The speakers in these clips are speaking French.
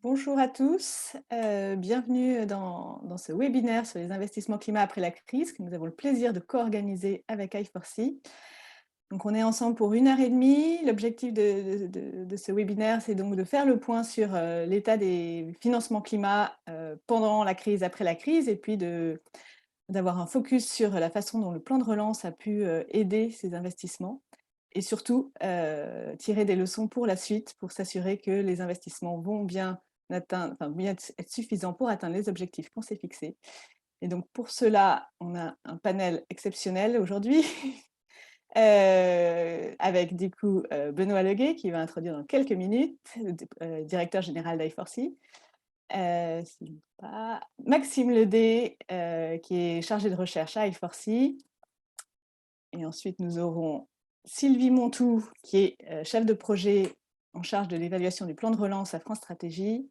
Bonjour à tous, bienvenue dans ce webinaire sur les investissements climat après la crise que nous avons le plaisir de co-organiser avec i4C. Donc on est ensemble pour 1 heure et demie. L'objectif de ce webinaire, c'est donc de faire le point sur l'état des financements climat pendant la crise, après la crise, et puis d'avoir un focus sur la façon dont le plan de relance a pu aider ces investissements. Et surtout, tirer des leçons pour la suite, pour s'assurer que les investissements vont bien bien être suffisants pour atteindre les objectifs qu'on s'est fixés. Et donc pour cela, on a un panel exceptionnel aujourd'hui, avec du coup, Benoît Leguet qui va introduire dans quelques minutes, directeur général d'i4C. S'il pas Maxime Ledet, qui est chargé de recherche à i4C. Et ensuite, nous aurons Sylvie Montou, qui est chef de projet en charge de l'évaluation du plan de relance à France Stratégie.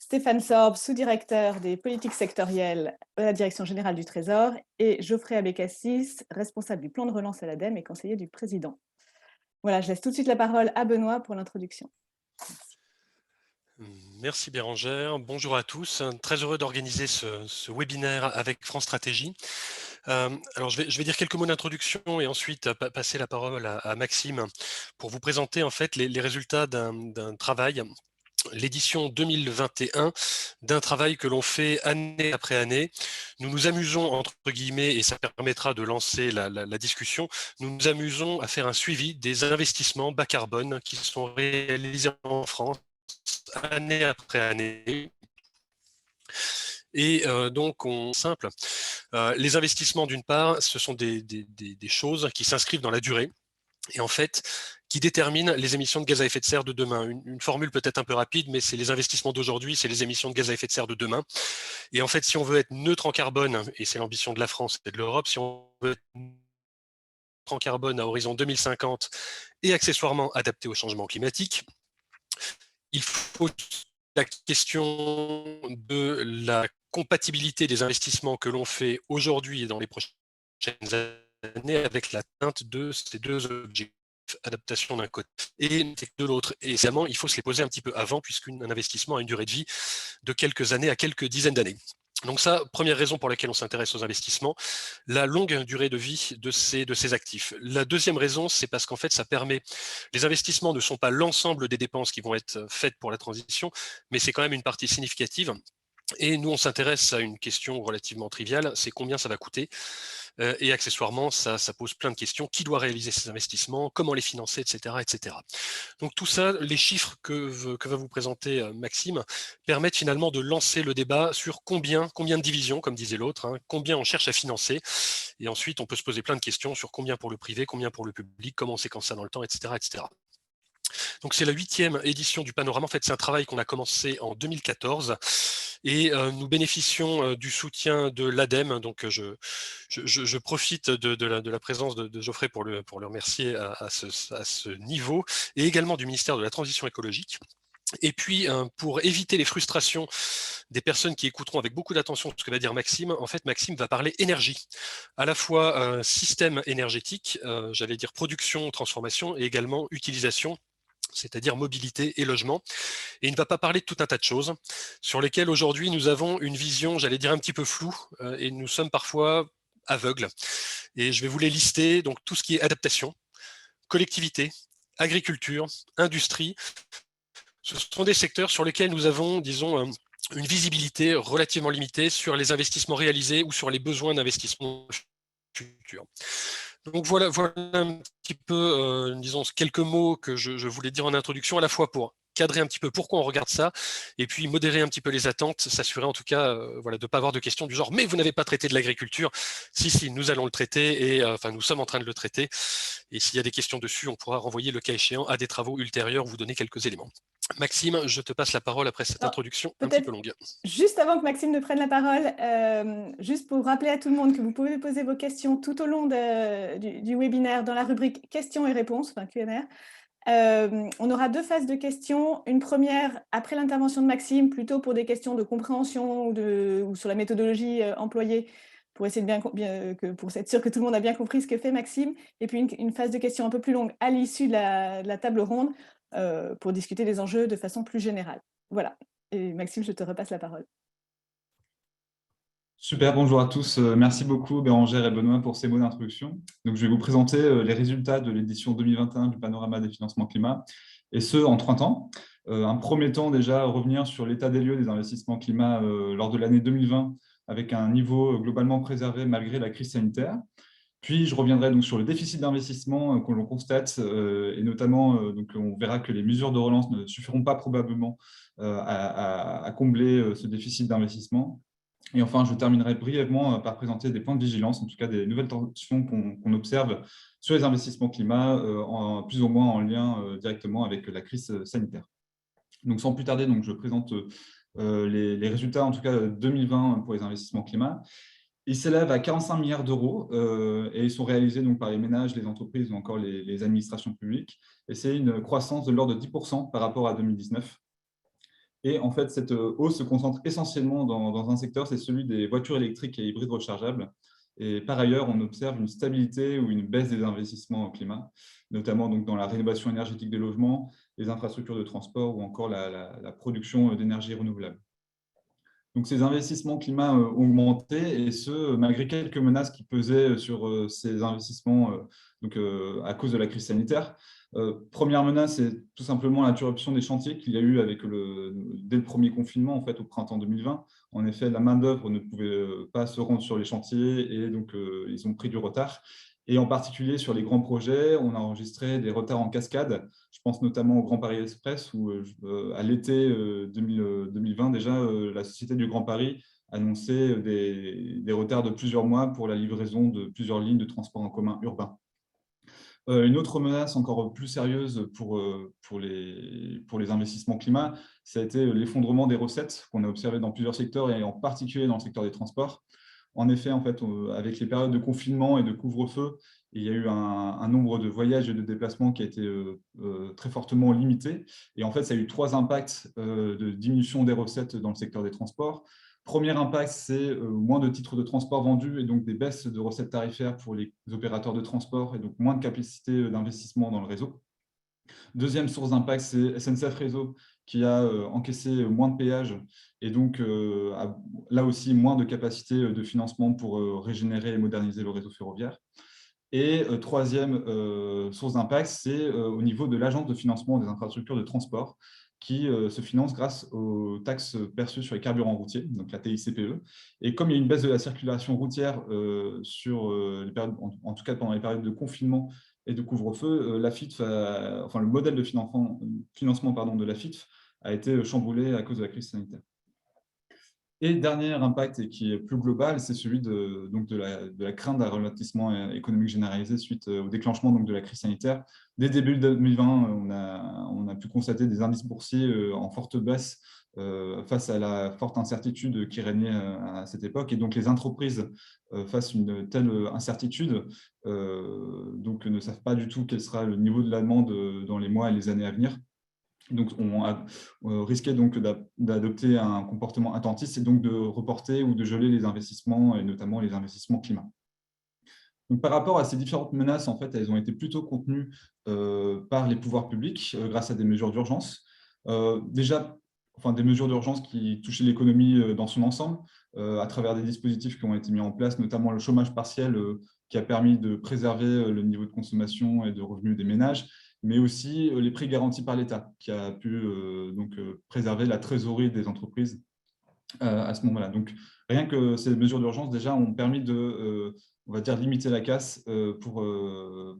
Stéphane Sorbe, sous-directeur des politiques sectorielles à la Direction générale du Trésor. Et Geoffrey Abécassis, responsable du plan de relance à l'ADEME et conseiller du président. Voilà, je laisse tout de suite la parole à Benoît pour l'introduction. Merci Bérangère, bonjour à tous. Très heureux d'organiser ce webinaire avec France Stratégie. Alors je vais dire quelques mots d'introduction et ensuite passer la parole à Maxime pour vous présenter en fait les résultats d'un travail, l'édition 2021 d'un travail que l'on fait année après année. Nous nous amusons, entre guillemets, et ça permettra de lancer la discussion, nous nous amusons à faire un suivi des investissements bas carbone qui sont réalisés en France année après année. Et donc, simple, les investissements, d'une part, ce sont des choses qui s'inscrivent dans la durée et en fait, qui déterminent les émissions de gaz à effet de serre de demain. Une formule peut-être un peu rapide, mais c'est les investissements d'aujourd'hui, c'est les émissions de gaz à effet de serre de demain. Et en fait, si on veut être neutre en carbone, et c'est l'ambition de la France et de l'Europe, si on veut être neutre en carbone à horizon 2050 et accessoirement adapté au changement climatique, il faut la question de la compatibilité des investissements que l'on fait aujourd'hui et dans les prochaines années avec l'atteinte de ces deux objectifs, adaptation d'un côté et de l'autre. Et évidemment, il faut se les poser un petit peu avant, puisqu'un investissement a une durée de vie de quelques années à quelques dizaines d'années. Donc ça, première raison pour laquelle on s'intéresse aux investissements, la longue durée de vie de ces actifs. La deuxième raison, c'est parce qu'en fait, ça permet, les investissements ne sont pas l'ensemble des dépenses qui vont être faites pour la transition, mais c'est quand même une partie significative. Et nous, on s'intéresse à une question relativement triviale, c'est combien ça va coûter. Et accessoirement, ça pose plein de questions. Qui doit réaliser ces investissements? Comment les financer, etc., etc. Donc tout ça, les chiffres que va vous présenter Maxime, permettent finalement de lancer le débat sur combien de divisions, comme disait l'autre, hein, combien on cherche à financer. Et ensuite, on peut se poser plein de questions sur combien pour le privé, combien pour le public, comment on séquence ça dans le temps, etc., etc. Donc c'est la 8e édition du Panorama. En fait, c'est un travail qu'on a commencé en 2014 et nous bénéficions du soutien de l'ADEME. Donc je profite de la présence de Geoffrey pour le remercier à ce niveau, et également du ministère de la Transition écologique. Et puis, pour éviter les frustrations des personnes qui écouteront avec beaucoup d'attention ce que va dire Maxime, en fait, Maxime va parler énergie, à la fois système énergétique, j'allais dire production, transformation, et également utilisation, c'est-à-dire mobilité et logement. Et il ne va pas parler de tout un tas de choses sur lesquelles aujourd'hui nous avons une vision, j'allais dire, un petit peu floue, et nous sommes parfois aveugles. Et je vais vous les lister, donc tout ce qui est adaptation, collectivité, agriculture, industrie, ce sont des secteurs sur lesquels nous avons, disons, une visibilité relativement limitée sur les investissements réalisés ou sur les besoins d'investissement futurs. Donc voilà un petit peu, disons, quelques mots que je voulais dire en introduction, à la fois pour cadrer un petit peu pourquoi on regarde ça, et puis modérer un petit peu les attentes, s'assurer en tout cas voilà, de ne pas avoir de questions du genre « mais vous n'avez pas traité de l'agriculture ». Si, nous allons le traiter, et enfin nous sommes en train de le traiter, et s'il y a des questions dessus, on pourra renvoyer le cas échéant à des travaux ultérieurs, vous donner quelques éléments. Maxime, je te passe la parole après cette Alors, introduction un petit peu peut-être longue. juste avant que Maxime ne prenne la parole, juste pour rappeler à tout le monde que vous pouvez poser vos questions tout au long du webinaire dans la rubrique questions et réponses, enfin Q&A. On aura 2 phases de questions. Une première après l'intervention de Maxime, plutôt pour des questions de compréhension ou sur la méthodologie employée, pour essayer pour être sûr que tout le monde a bien compris ce que fait Maxime. Et puis une phase de questions un peu plus longue à l'issue de la table ronde, pour discuter des enjeux de façon plus générale. Voilà. Et Maxime, je te repasse la parole. Super, bonjour à tous. Merci beaucoup Bérangère et Benoît pour ces mots d'introduction. Donc, je vais vous présenter les résultats de l'édition 2021 du Panorama des financements climat, et ce, en 3 temps. Un premier temps, déjà, revenir sur l'état des lieux des investissements climat lors de l'année 2020, avec un niveau globalement préservé malgré la crise sanitaire. Puis, je reviendrai donc sur le déficit d'investissement que l'on constate, et notamment, donc, on verra que les mesures de relance ne suffiront pas probablement à combler ce déficit d'investissement. Et enfin, je terminerai brièvement par présenter des points de vigilance, en tout cas des nouvelles tensions qu'on observe sur les investissements climat, plus ou moins en lien directement avec la crise sanitaire. Donc, sans plus tarder, donc, je présente les résultats, en tout cas 2020 pour les investissements climat. Ils s'élèvent à 45 milliards d'euros et ils sont réalisés donc, par les ménages, les entreprises ou encore les administrations publiques. Et c'est une croissance de l'ordre de 10% par rapport à 2019. Et en fait, cette hausse se concentre essentiellement dans un secteur, c'est celui des voitures électriques et hybrides rechargeables. Et par ailleurs, on observe une stabilité ou une baisse des investissements au climat, notamment donc dans la rénovation énergétique des logements, les infrastructures de transport ou encore la production d'énergie renouvelable. Donc, ces investissements climat ont augmenté, et ce, malgré quelques menaces qui pesaient sur ces investissements à cause de la crise sanitaire. Première menace, c'est tout simplement l'interruption des chantiers qu'il y a eu dès le premier confinement, en fait, au printemps 2020. En effet, la main-d'œuvre ne pouvait pas se rendre sur les chantiers, et donc ils ont pris du retard. Et en particulier sur les grands projets, on a enregistré des retards en cascade. Je pense notamment au Grand Paris Express, où à l'été 2020, déjà, la Société du Grand Paris annonçait des retards de plusieurs mois pour la livraison de plusieurs lignes de transport en commun urbain. Une autre menace encore plus sérieuse pour les investissements climat, ça a été l'effondrement des recettes qu'on a observé dans plusieurs secteurs, et en particulier dans le secteur des transports. En effet, avec les périodes de confinement et de couvre-feu, il y a eu un nombre de voyages et de déplacements qui a été très fortement limité. Et en fait, ça a eu 3 impacts de diminution des recettes dans le secteur des transports. Premier impact, c'est moins de titres de transport vendus et donc des baisses de recettes tarifaires pour les opérateurs de transport, et donc moins de capacité d'investissement dans le réseau. Deuxième source d'impact, c'est SNCF Réseau, qui a encaissé moins de péages et donc là aussi moins de capacité de financement pour régénérer et moderniser le réseau ferroviaire. Et troisième source d'impact, c'est au niveau de l'agence de financement des infrastructures de transport, qui se finance grâce aux taxes perçues sur les carburants routiers, donc la TICPE. Et comme il y a une baisse de la circulation routière sur les périodes, en tout cas pendant les périodes de confinement et de couvre-feu, le modèle de financement de la FITF a été chamboulé à cause de la crise sanitaire. Et dernier impact, et qui est plus global, c'est celui de la crainte d'un ralentissement économique généralisé suite au déclenchement de la crise sanitaire. Dès début 2020, on a pu constater des indices boursiers en forte baisse face à la forte incertitude qui régnait à cette époque. Et donc, les entreprises, face à une telle incertitude, ne savent pas du tout quel sera le niveau de la demande dans les mois et les années à venir. Donc, on a risqué d'adopter un comportement attentiste, et donc de reporter ou de geler les investissements, et notamment les investissements climat. Donc, par rapport à ces différentes menaces, en fait, elles ont été plutôt contenues par les pouvoirs publics grâce à des mesures d'urgence. Des mesures d'urgence qui touchaient l'économie dans son ensemble, à travers des dispositifs qui ont été mis en place, notamment le chômage partiel qui a permis de préserver le niveau de consommation et de revenus des ménages, mais aussi les prêts garantis par l'État, qui a pu préserver la trésorerie des entreprises à ce moment-là. Donc, rien que ces mesures d'urgence, déjà, ont permis de, on va dire, limiter la casse pour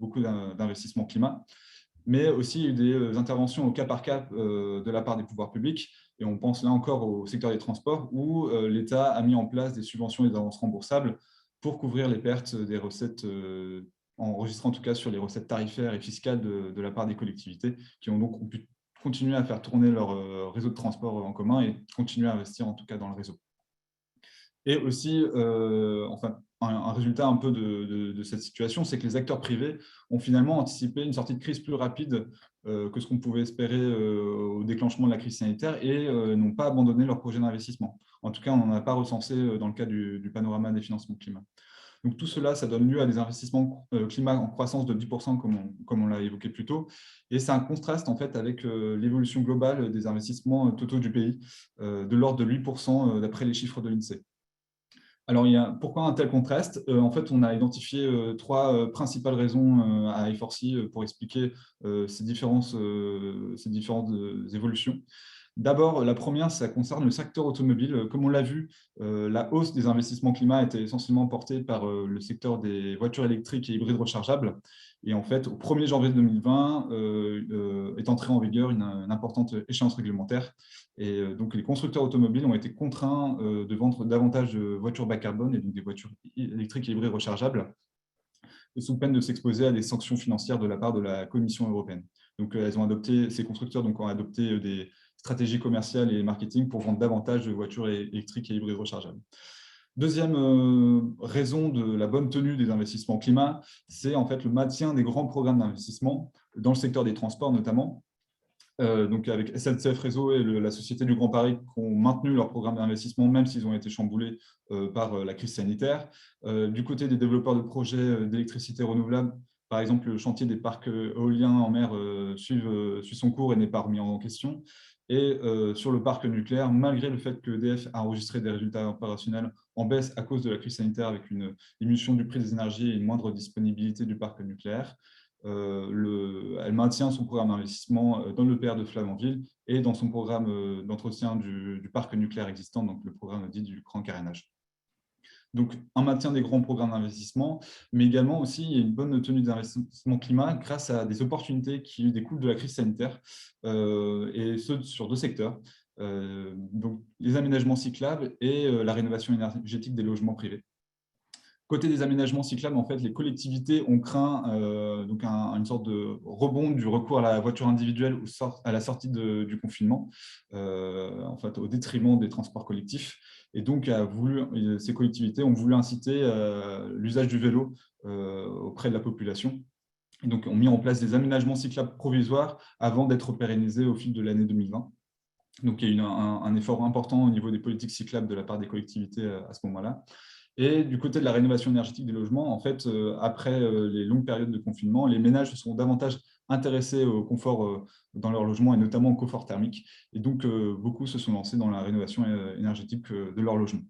beaucoup d'investissements climat. Mais aussi, il y a eu des interventions au cas par cas de la part des pouvoirs publics. Et on pense là encore au secteur des transports, où l'État a mis en place des subventions et des avances remboursables pour couvrir les pertes des recettes, enregistrant en tout cas sur les recettes tarifaires et fiscales de la part des collectivités, qui ont donc pu continuer à faire tourner leur réseau de transport en commun et continuer à investir en tout cas dans le réseau. Et aussi, un résultat un peu de cette situation, c'est que les acteurs privés ont finalement anticipé une sortie de crise plus rapide que ce qu'on pouvait espérer au déclenchement de la crise sanitaire, et n'ont pas abandonné leur projet d'investissement. En tout cas, on n'en a pas recensé dans le cas du panorama des financements climat. Donc tout cela, ça donne lieu à des investissements climat en croissance de 10%, comme on l'a évoqué plus tôt. Et c'est un contraste en fait avec l'évolution globale des investissements totaux du pays, de l'ordre de 8% d'après les chiffres de l'INSEE. Alors, pourquoi un tel contraste? En fait, on a identifié trois principales raisons à I4C pour expliquer ces différentes évolutions. D'abord, la première, ça concerne le secteur automobile. Comme on l'a vu, la hausse des investissements climat était essentiellement portée par le secteur des voitures électriques et hybrides rechargeables. Et en fait, au 1er janvier 2020, est entrée en vigueur une importante échéance réglementaire. Et donc, les constructeurs automobiles ont été contraints de vendre davantage de voitures bas carbone et donc des voitures électriques et hybrides rechargeables, sous peine de s'exposer à des sanctions financières de la part de la Commission européenne. Donc, ces constructeurs ont adopté des stratégies commerciales et marketing pour vendre davantage de voitures électriques et hybrides rechargeables. Deuxième raison de la bonne tenue des investissements climat, c'est en fait le maintien des grands programmes d'investissement dans le secteur des transports notamment. Donc avec SNCF Réseau et la Société du Grand Paris qui ont maintenu leur programme d'investissement, même s'ils ont été chamboulés par la crise sanitaire. Du côté des développeurs de projets d'électricité renouvelable, par exemple, le chantier des parcs éoliens en mer suit son cours et n'est pas remis en question. Et sur le parc nucléaire, malgré le fait que EDF a enregistré des résultats opérationnels en baisse à cause de la crise sanitaire avec une diminution du prix des énergies et une moindre disponibilité du parc nucléaire, elle maintient son programme d'investissement dans l'EPR de Flamanville et dans son programme d'entretien du parc nucléaire existant, donc le programme dit du grand carénage. Donc, un maintien des grands programmes d'investissement, mais également aussi il y a une bonne tenue des investissements climat grâce à des opportunités qui découlent de la crise sanitaire, et ce sur deux secteurs, donc les aménagements cyclables et la rénovation énergétique des logements privés. Côté des aménagements cyclables, en fait, les collectivités ont craint donc une sorte de rebond du recours à la voiture individuelle à la sortie du confinement, en fait, au détriment des transports collectifs. Et donc, ces collectivités ont voulu inciter l'usage du vélo auprès de la population. Et donc, ont mis en place des aménagements cyclables provisoires avant d'être pérennisés au fil de l'année 2020. Donc, il y a eu un effort important au niveau des politiques cyclables de la part des collectivités à ce moment-là. Et du côté de la rénovation énergétique des logements, en fait, après les longues périodes de confinement, les ménages se sont davantage intéressés au confort dans leur logement et notamment au confort thermique. Et donc, beaucoup se sont lancés dans la rénovation énergétique de leur logement.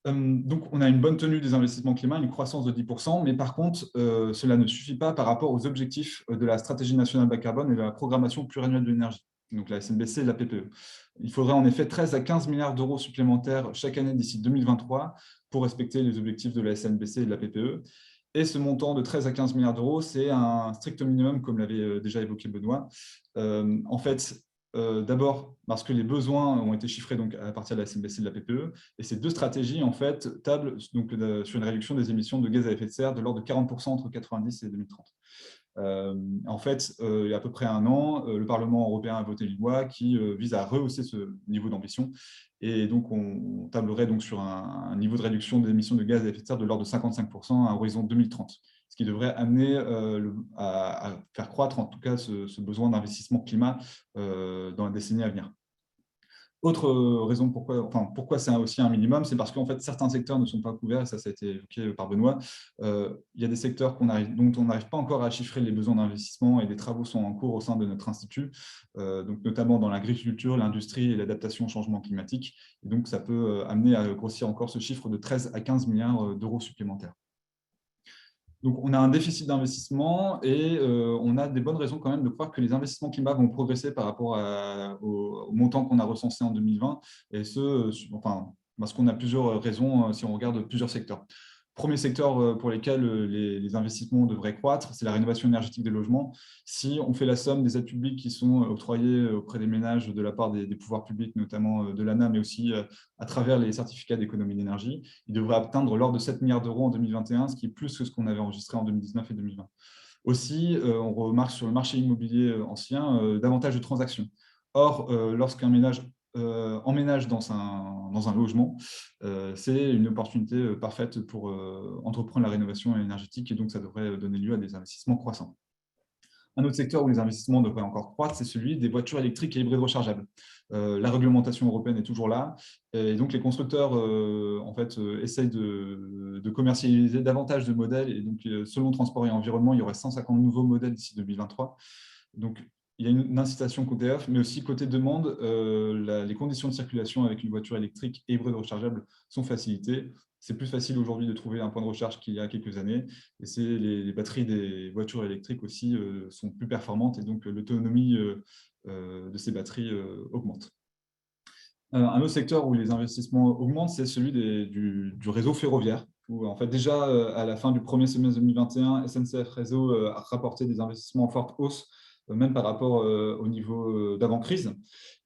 Donc, on a une bonne tenue des investissements climat, une croissance de 10%, mais par contre, cela ne suffit pas par rapport aux objectifs de la stratégie nationale bas carbone et de la programmation pluriannuelle de l'énergie, donc la SNBC et la PPE. Il faudrait en effet 13 à 15 milliards d'euros supplémentaires chaque année d'ici 2023 pour respecter les objectifs de la SNBC et de la PPE. Et ce montant de 13 à 15 milliards d'euros, c'est un strict minimum, comme l'avait déjà évoqué Benoît. En fait, d'abord, parce que les besoins ont été chiffrés donc, à partir de la SNBC et de la PPE, et ces deux stratégies en fait, tablent donc, sur une réduction des émissions de gaz à effet de serre de l'ordre de 40% entre 1990 et 2030. En fait, il y a à peu près un an, le Parlement européen a voté une loi qui vise à rehausser ce niveau d'ambition. Et donc, on tablerait donc sur un niveau de réduction des émissions de gaz à effet de serre de l'ordre de 55% à horizon 2030, ce qui devrait amener à faire croître en tout cas ce besoin d'investissement climat dans la décennie à venir. Autre raison pourquoi c'est aussi un minimum, c'est parce qu'en fait, certains secteurs ne sont pas couverts, et ça a été évoqué par Benoît. Il y a des secteurs dont on n'arrive pas encore à chiffrer les besoins d'investissement et des travaux sont en cours au sein de notre institut, donc notamment dans l'agriculture, l'industrie et l'adaptation au changement climatique. Et donc, ça peut amener à grossir encore ce chiffre de 13 à 15 milliards d'euros supplémentaires. Donc, on a un déficit d'investissement et on a des bonnes raisons quand même de croire que les investissements climat vont progresser par rapport au montant qu'on a recensé en 2020, et parce qu'on a plusieurs raisons si on regarde plusieurs secteurs. Premier secteur pour lesquels les investissements devraient croître, c'est la rénovation énergétique des logements. Si on fait la somme des aides publiques qui sont octroyées auprès des ménages de la part des pouvoirs publics, notamment de l'ANA, mais aussi à travers les certificats d'économie d'énergie, il devrait atteindre l'ordre de 7 milliards d'euros en 2021, ce qui est plus que ce qu'on avait enregistré en 2019 et 2020. Aussi, on remarque sur le marché immobilier ancien davantage de transactions. Or, lorsqu'un ménage emménage dans un logement, c'est une opportunité parfaite pour entreprendre la rénovation énergétique et donc ça devrait donner lieu à des investissements croissants. Un autre secteur où les investissements devraient encore croître, c'est celui des voitures électriques et hybrides rechargeables. La réglementation européenne est toujours là, et donc les constructeurs essayent de commercialiser davantage de modèles, et donc selon Transport et Environnement, il y aurait 150 nouveaux modèles d'ici 2023. Donc il y a une incitation côté offre, mais aussi côté demande, les conditions de circulation avec une voiture électrique et hybride rechargeable sont facilitées. C'est plus facile aujourd'hui de trouver un point de recharge qu'il y a quelques années. Et les batteries des voitures électriques aussi sont plus performantes, et donc l'autonomie de ces batteries augmente. Un autre secteur où les investissements augmentent, c'est celui du réseau ferroviaire, où en fait déjà à la fin du premier semestre 2021, SNCF Réseau a rapporté des investissements en forte hausse, même par rapport au niveau d'avant-crise.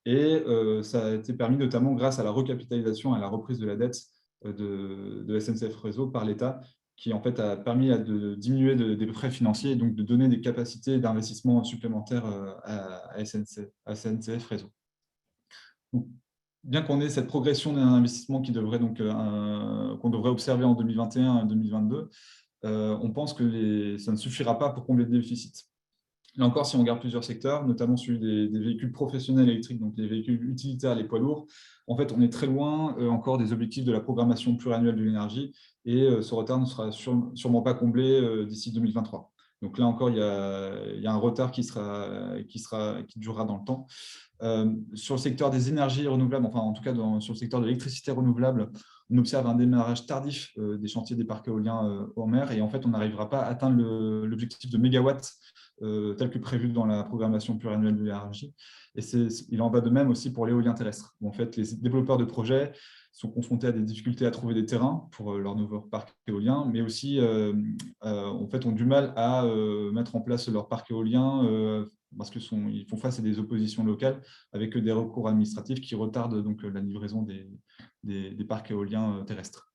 Et ça a été permis notamment grâce à la recapitalisation et à la reprise de la dette de SNCF Réseau par l'État, qui en fait a permis de diminuer des frais financiers et donc de donner des capacités d'investissement supplémentaires à SNCF Réseau. Donc, bien qu'on ait cette progression d'un investissement qu'on devrait observer en 2021 et 2022, on pense que ça ne suffira pas pour combler le déficit. Là encore, si on regarde plusieurs secteurs, notamment celui des véhicules professionnels électriques, donc les véhicules utilitaires, les poids lourds, en fait, on est très loin encore des objectifs de la programmation pluriannuelle de l'énergie, et ce retard ne sera sûrement pas comblé d'ici 2023. Donc là encore, il y a un retard qui durera dans le temps. Sur le secteur des énergies renouvelables, enfin en tout cas sur le secteur de l'électricité renouvelable, on observe un démarrage tardif des chantiers des parcs éoliens en mer, et en fait on n'arrivera pas à atteindre l'objectif de mégawatts tel que prévu dans la programmation pluriannuelle de l'énergie. Et il en va de même aussi pour l'éolien terrestre, où en fait les développeurs de projets sont confrontés à des difficultés à trouver des terrains pour leur nouveau parc éolien, mais aussi en fait ont du mal à mettre en place leur parc éolien parce qu'ils font face à des oppositions locales avec des recours administratifs qui retardent donc la livraison des parcs éoliens terrestres.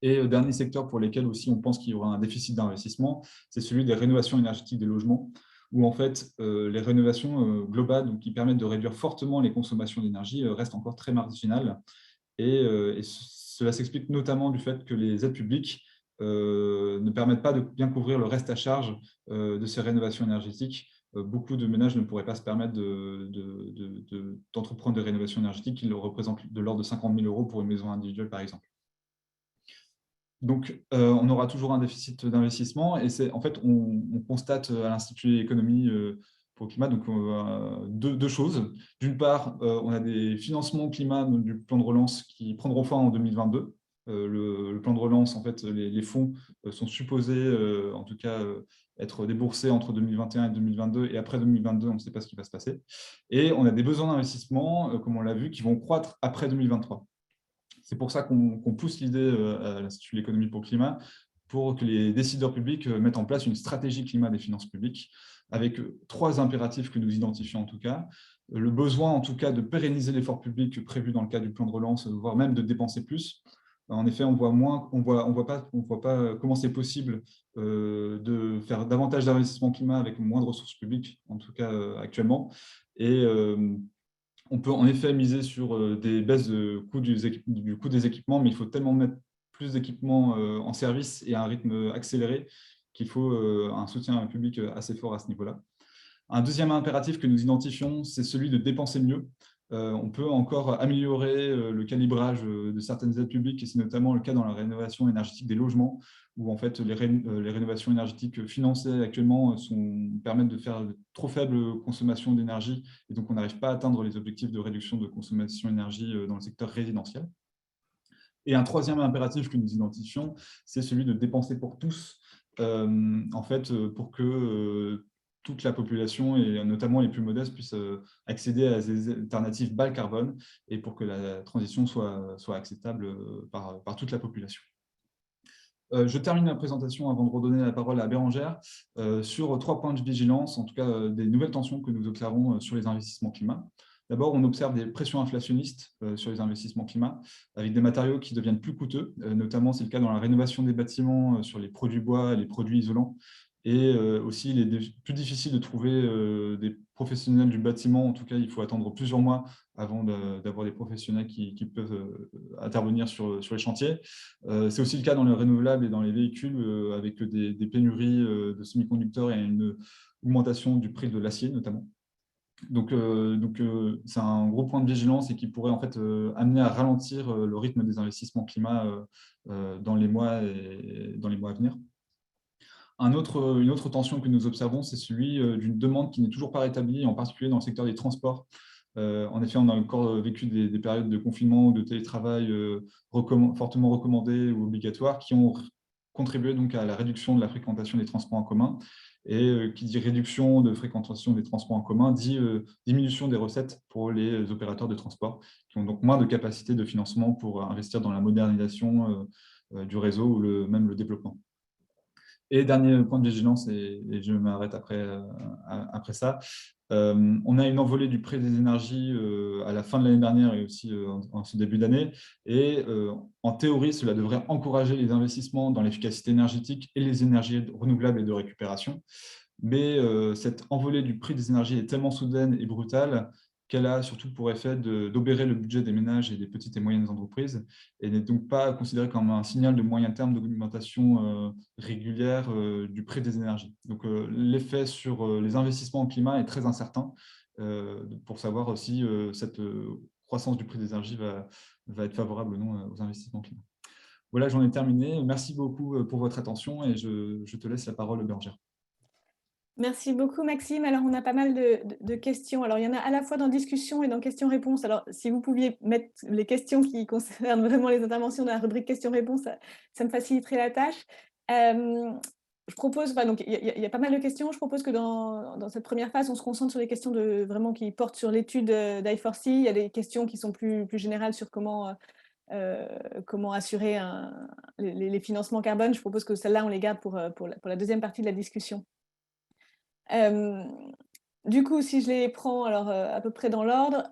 Et le dernier secteur pour lequel aussi on pense qu'il y aura un déficit d'investissement, c'est celui des rénovations énergétiques des logements, où en fait les rénovations globales, donc, qui permettent de réduire fortement les consommations d'énergie, restent encore très marginales. Et cela s'explique notamment du fait que les aides publiques ne permettent pas de bien couvrir le reste à charge de ces rénovations énergétiques. Beaucoup de ménages ne pourraient pas se permettre d'entreprendre des rénovations énergétiques qui représentent de l'ordre de 50 000 € pour une maison individuelle, par exemple. Donc, on aura toujours un déficit d'investissement, et en fait, on constate à l'Institut d'économie pour le climat donc, deux choses. D'une part, on a des financements climat du plan de relance qui prendront fin en 2022. Le plan de relance, en fait, les fonds sont supposés, en tout cas, être déboursés entre 2021 et 2022, et après 2022, on ne sait pas ce qui va se passer. Et on a des besoins d'investissement, comme on l'a vu, qui vont croître après 2023. C'est pour ça qu'on pousse l'idée à l'Institut de l'économie pour le climat, pour que les décideurs publics mettent en place une stratégie climat des finances publiques, avec 3 impératifs que nous identifions en tout cas. Le besoin en tout cas de pérenniser l'effort public prévu dans le cadre du plan de relance, voire même de dépenser plus. En effet, on voit pas comment c'est possible de faire davantage d'investissements climat avec moins de ressources publiques, en tout cas actuellement. Et on peut en effet miser sur des baisses de coût du coût des équipements, mais il faut tellement mettre plus d'équipements en service et à un rythme accéléré qu'il faut un soutien public assez fort à ce niveau-là. Un deuxième impératif que nous identifions, c'est celui de dépenser mieux. On peut encore améliorer le calibrage de certaines aides publiques, et c'est notamment le cas dans la rénovation énergétique des logements, où en fait les rénovations énergétiques financées actuellement permettent de faire de trop faible consommation d'énergie, et donc on n'arrive pas à atteindre les objectifs de réduction de consommation d'énergie dans le secteur résidentiel. Et un troisième impératif que nous identifions, c'est celui de dépenser pour tous, en fait, pour que toute la population, et notamment les plus modestes, puissent accéder à des alternatives bas carbone, et pour que la transition soit acceptable par toute la population. Je termine ma présentation avant de redonner la parole à Bérangère sur 3 points de vigilance, en tout cas des nouvelles tensions que nous observons sur les investissements climat. D'abord, on observe des pressions inflationnistes sur les investissements climat, avec des matériaux qui deviennent plus coûteux, notamment c'est le cas dans la rénovation des bâtiments, sur les produits bois et les produits isolants. Et aussi, il est plus difficile de trouver des professionnels du bâtiment. En tout cas, il faut attendre plusieurs mois avant d'avoir des professionnels qui peuvent intervenir sur les chantiers. C'est aussi le cas dans les renouvelables et dans les véhicules, avec des pénuries de semi-conducteurs et une augmentation du prix de l'acier notamment. Donc, c'est un gros point de vigilance et qui pourrait en fait amener à ralentir le rythme des investissements climat dans les mois à venir. Une autre tension que nous observons, c'est celui d'une demande qui n'est toujours pas rétablie, en particulier dans le secteur des transports. En effet, on a encore vécu des périodes de confinement ou de télétravail fortement recommandées ou obligatoires qui ont contribué donc à la réduction de la fréquentation des transports en commun. Et qui dit réduction de fréquentation des transports en commun dit diminution des recettes pour les opérateurs de transport, qui ont donc moins de capacité de financement pour investir dans la modernisation du réseau ou même le développement. Et dernier point de vigilance, et je m'arrête après ça, on a une envolée du prix des énergies à la fin de l'année dernière et aussi en ce début d'année. Et en théorie, cela devrait encourager les investissements dans l'efficacité énergétique et les énergies renouvelables et de récupération. Mais cette envolée du prix des énergies est tellement soudaine et brutale qu'elle a surtout pour effet d'obérer le budget des ménages et des petites et moyennes entreprises, et n'est donc pas considérée comme un signal de moyen terme d'augmentation régulière du prix des énergies. Donc l'effet sur les investissements en climat est très incertain pour savoir si cette croissance du prix des énergies va être favorable ou non aux investissements climat. Voilà, j'en ai terminé. Merci beaucoup pour votre attention et je te laisse la parole, Bérangère. Merci beaucoup, Maxime. Alors, on a pas mal de questions. Alors, il y en a à la fois dans discussion et dans questions-réponses. Alors, si vous pouviez mettre les questions qui concernent vraiment les interventions dans la rubrique questions-réponses, ça me faciliterait la tâche. Je propose, donc, il y a pas mal de questions. Je propose que dans cette première phase, on se concentre sur les questions vraiment qui portent sur l'étude d'i4C. Il y a des questions qui sont plus générales sur comment assurer les financements carbone. Je propose que celles-là, on les garde pour la deuxième partie de la discussion. Du coup, si je les prends alors, à peu près dans l'ordre,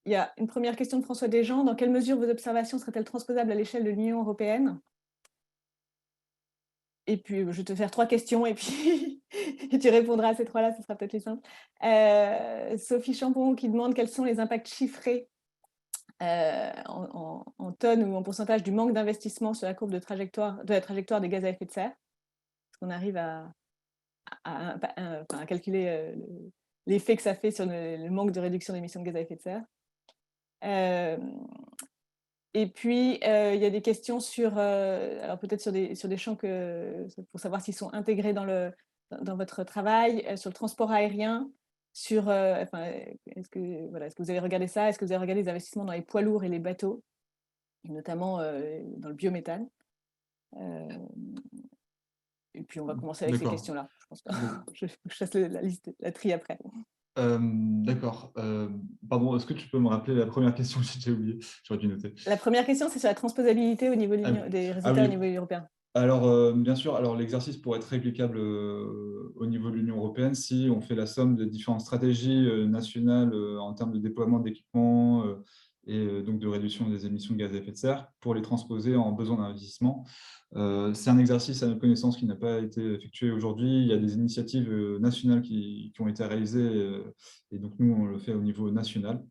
il y a une première question de François Desjean. Dans quelle mesure vos observations seraient-elles transposables à l'échelle de l'Union européenne? Et puis, je vais te faire 3 questions et puis tu répondras à ces 3-là, ce sera peut-être plus simple. Sophie Champon qui demande quels sont les impacts chiffrés en tonnes ou en pourcentage du manque d'investissement sur la courbe de la trajectoire des gaz à effet de serre. Est-ce qu'on arrive à calculer l'effet que ça fait sur le manque de réduction d'émissions de gaz à effet de serre. Et puis, il y a des questions alors peut-être sur des champs pour savoir s'ils sont intégrés dans votre travail, sur le transport aérien, est-ce que vous avez regardé ça? Est-ce que vous avez regardé les investissements dans les poids lourds et les bateaux, et notamment dans le biométhane? Et puis, on va commencer avec ces questions-là. Je pense que je chasse la tri après. D'accord. Pardon, est-ce que tu peux me rappeler la première question? J'ai déjà oublié, j'aurais dû noter. La première question, c'est sur la transposabilité au niveau des résultats au niveau européen. Alors, bien sûr, l'exercice pourrait être réplicable au niveau de l'Union européenne si on fait la somme des différentes stratégies nationales en termes de déploiement d'équipements et donc de réduction des émissions de gaz à effet de serre pour les transposer en besoin d'investissement. C'est un exercice à notre connaissance qui n'a pas été effectué aujourd'hui. Il y a des initiatives nationales qui ont été réalisées et donc nous, on le fait au niveau national.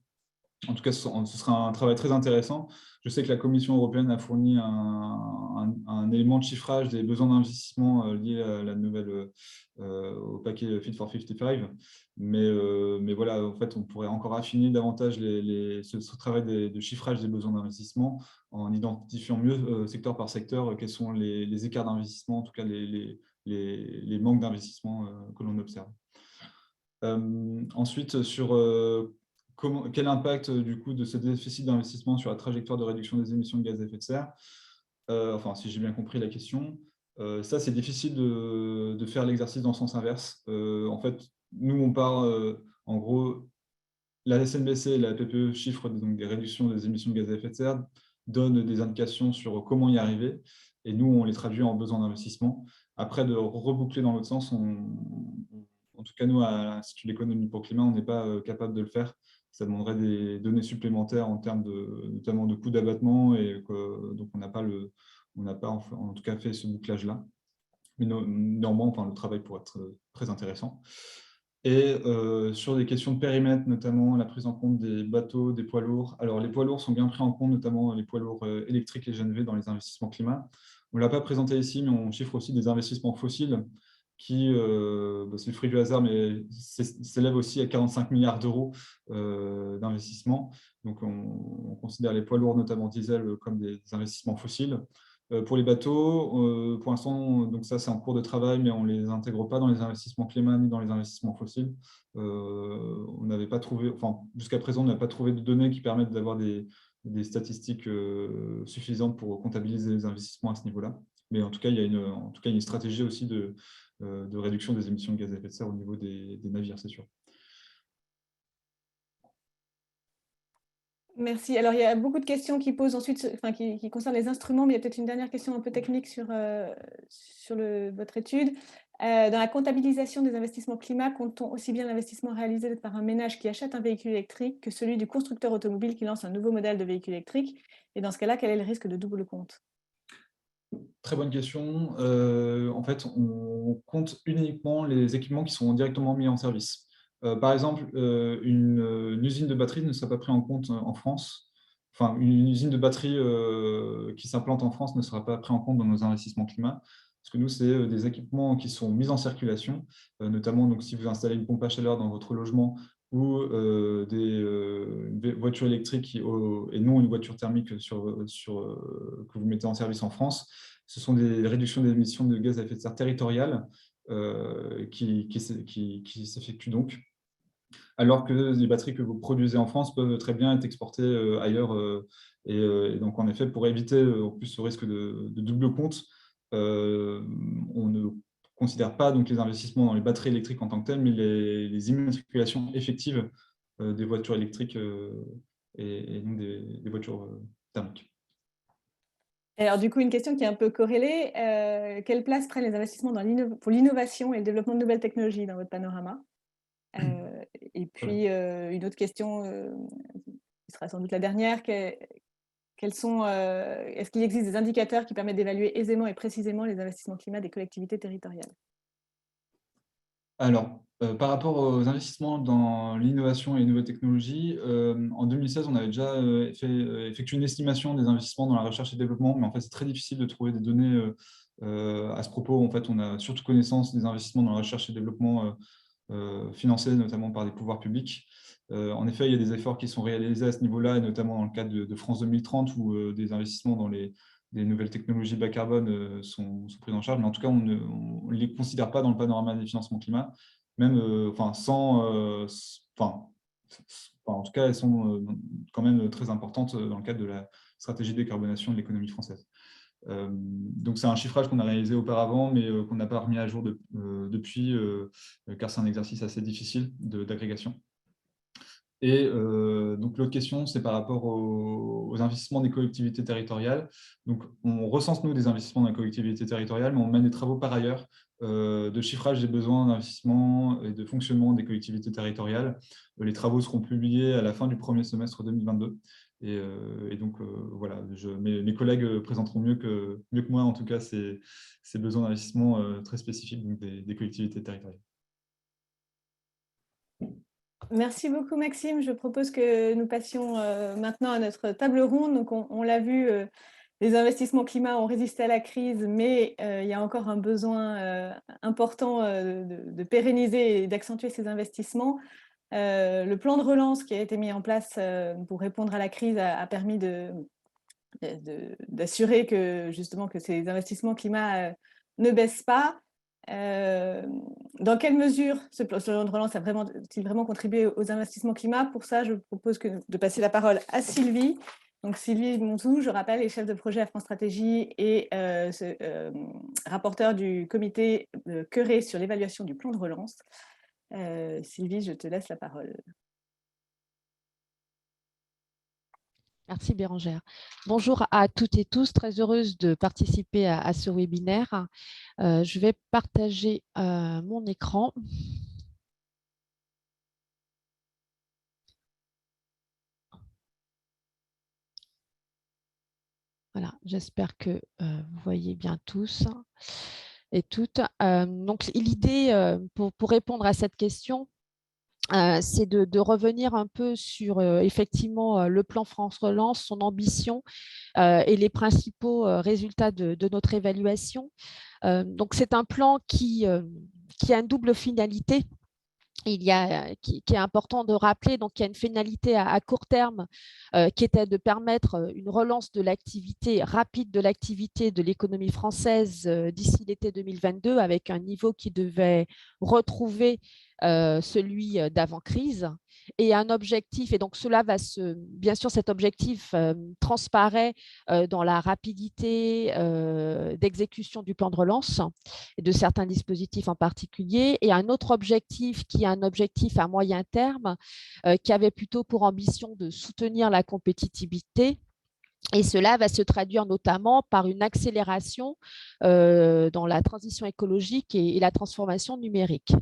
En tout cas, ce sera un travail très intéressant. Je sais que la Commission européenne a fourni un élément de chiffrage des besoins d'investissement liés à la nouvelle, au paquet Fit for 55. Mais voilà, en fait, on pourrait encore affiner davantage ce travail de chiffrage des besoins d'investissement en identifiant mieux, secteur par secteur, quels sont les écarts d'investissement, en tout cas les manques d'investissement que l'on observe. Ensuite, sur quel impact du coup de ce déficit d'investissement sur la trajectoire de réduction des émissions de gaz à effet de serre, enfin si j'ai bien compris la question, ça c'est difficile de faire l'exercice dans le sens inverse. En fait, nous on part en gros, la SNBC et la PPE chiffrent donc des réductions des émissions de gaz à effet de serre, donnent des indications sur comment y arriver, et nous on les traduit en besoin d'investissement. Après, de reboucler dans l'autre sens, en tout cas nous à l'Institut d'économie pour le climat, on n'est pas capable de le faire. Ça demanderait des données supplémentaires en termes notamment de coûts d'abattement, et donc on n'a pas en tout cas fait ce bouclage-là. mais néanmoins, enfin, le travail pourrait être très intéressant. Et sur des questions de périmètre, notamment la prise en compte des bateaux, des poids lourds. Alors, les poids lourds sont bien pris en compte, notamment les poids lourds électriques et GNV dans les investissements climat. On ne l'a pas présenté ici, mais on chiffre aussi des investissements fossiles qui, c'est le fruit du hasard, mais s'élève aussi à 45 milliards d'euros d'investissement. Donc, on considère les poids lourds, notamment diesel, comme des investissements fossiles. Pour les bateaux, pour l'instant, donc ça c'est en cours de travail, mais on ne les intègre pas dans les investissements climat ni dans les investissements fossiles. On n'avait pas trouvé, enfin jusqu'à présent, on n'a pas trouvé de données qui permettent d'avoir des statistiques suffisantes pour comptabiliser les investissements à ce niveau-là. Mais en tout cas, il y a une stratégie aussi de réduction des émissions de gaz à effet de serre au niveau des navires, c'est sûr. Merci. Alors, il y a beaucoup de questions qui posent ensuite, enfin, qui concernent les instruments, mais il y a peut-être une dernière question un peu technique sur votre étude. Dans la comptabilisation des investissements climat, compte-t-on aussi bien l'investissement réalisé par un ménage qui achète un véhicule électrique que celui du constructeur automobile qui lance un nouveau modèle de véhicule électrique? Et dans ce cas-là, quel est le risque de double compte? Très bonne question. En fait, on compte uniquement les équipements qui sont directement mis en service. Par exemple, une usine de batterie ne sera pas prise en compte en France. Enfin, une usine de batterie qui s'implante en France ne sera pas prise en compte dans nos investissements climat. Parce que nous, c'est des équipements qui sont mis en circulation, notamment donc, si vous installez une pompe à chaleur dans votre logement ou des voitures électriques et non une voiture thermique que vous mettez en service en France. Ce sont des réductions d'émissions de gaz à effet de serre territoriales qui s'effectuent donc, alors que les batteries que vous produisez en France peuvent très bien être exportées ailleurs. Et donc, en effet, pour éviter en plus ce risque de double compte, on ne considère pas donc, les investissements dans les batteries électriques en tant que telles, mais les immatriculations effectives des voitures électriques et non des voitures thermiques. Alors, du coup, une question qui est un peu corrélée. Quelle place prennent les investissements pour l'innovation et le développement de nouvelles technologies dans votre panorama? Et puis, une autre question qui sera sans doute la dernière. Est-ce qu'il existe des indicateurs qui permettent d'évaluer aisément et précisément les investissements climat des collectivités territoriales? Alors, par rapport aux investissements dans l'innovation et les nouvelles technologies, en 2016, on avait déjà effectué une estimation des investissements dans la recherche et développement, mais en fait, c'est très difficile de trouver des données à ce propos. En fait, on a surtout connaissance des investissements dans la recherche et développement financés notamment par des pouvoirs publics. En effet, il y a des efforts qui sont réalisés à ce niveau-là, et notamment dans le cadre de France 2030, où des investissements dans des nouvelles technologies bas carbone sont pris en charge, mais en tout cas, on ne les considère pas dans le panorama des financements climat, même en tout cas, elles sont quand même très importantes dans le cadre de la stratégie de décarbonation de l'économie française. Donc, c'est un chiffrage qu'on a réalisé auparavant, mais qu'on n'a pas remis à jour depuis, car c'est un exercice assez difficile d'agrégation. Et donc, l'autre question, c'est par rapport aux investissements des collectivités territoriales. Donc, on recense, nous, des investissements dans les collectivités territoriales, mais on mène des travaux par ailleurs de chiffrage des besoins d'investissement et de fonctionnement des collectivités territoriales. Les travaux seront publiés à la fin du premier semestre 2022. Et donc, voilà, mes collègues présenteront mieux que moi, en tout cas, ces besoins d'investissement très spécifiques donc des collectivités territoriales. Merci beaucoup, Maxime. Je propose que nous passions maintenant à notre table ronde. Donc, on l'a vu, les investissements climat ont résisté à la crise, mais il y a encore un besoin important de pérenniser et d'accentuer ces investissements. Le plan de relance qui a été mis en place pour répondre à la crise a permis d'assurer que justement que ces investissements climat ne baissent pas. Dans quelle mesure ce plan de relance a-t-il vraiment contribué aux investissements climat? Pour ça, je propose de passer la parole à Sylvie. Donc, Sylvie Montou, je rappelle, est chef de projet à France Stratégie et rapporteur du comité Queré sur l'évaluation du plan de relance. Sylvie, je te laisse la parole. Merci Bérangère. Bonjour à toutes et tous, très heureuse de participer à ce webinaire. Je vais partager mon écran. Voilà, j'espère que vous voyez bien tous. et toutes. Donc, l'idée, pour répondre à cette question, c'est de revenir un peu sur effectivement le plan France Relance, son ambition et les principaux résultats de notre évaluation. Donc, c'est un plan qui a une double finalité. Qui est important de rappeler, donc il y a une finalité à court terme qui était de permettre une relance de l'activité rapide de l'activité de l'économie française d'ici l'été 2022 avec un niveau qui devait retrouver celui d'avant-crise et un objectif, et donc cela va bien sûr cet objectif transparaît dans la rapidité d'exécution du plan de relance et de certains dispositifs en particulier, et un autre objectif qui est un objectif à moyen terme qui avait plutôt pour ambition de soutenir la compétitivité. Et cela va se traduire notamment par une accélération dans la transition écologique et la transformation numérique.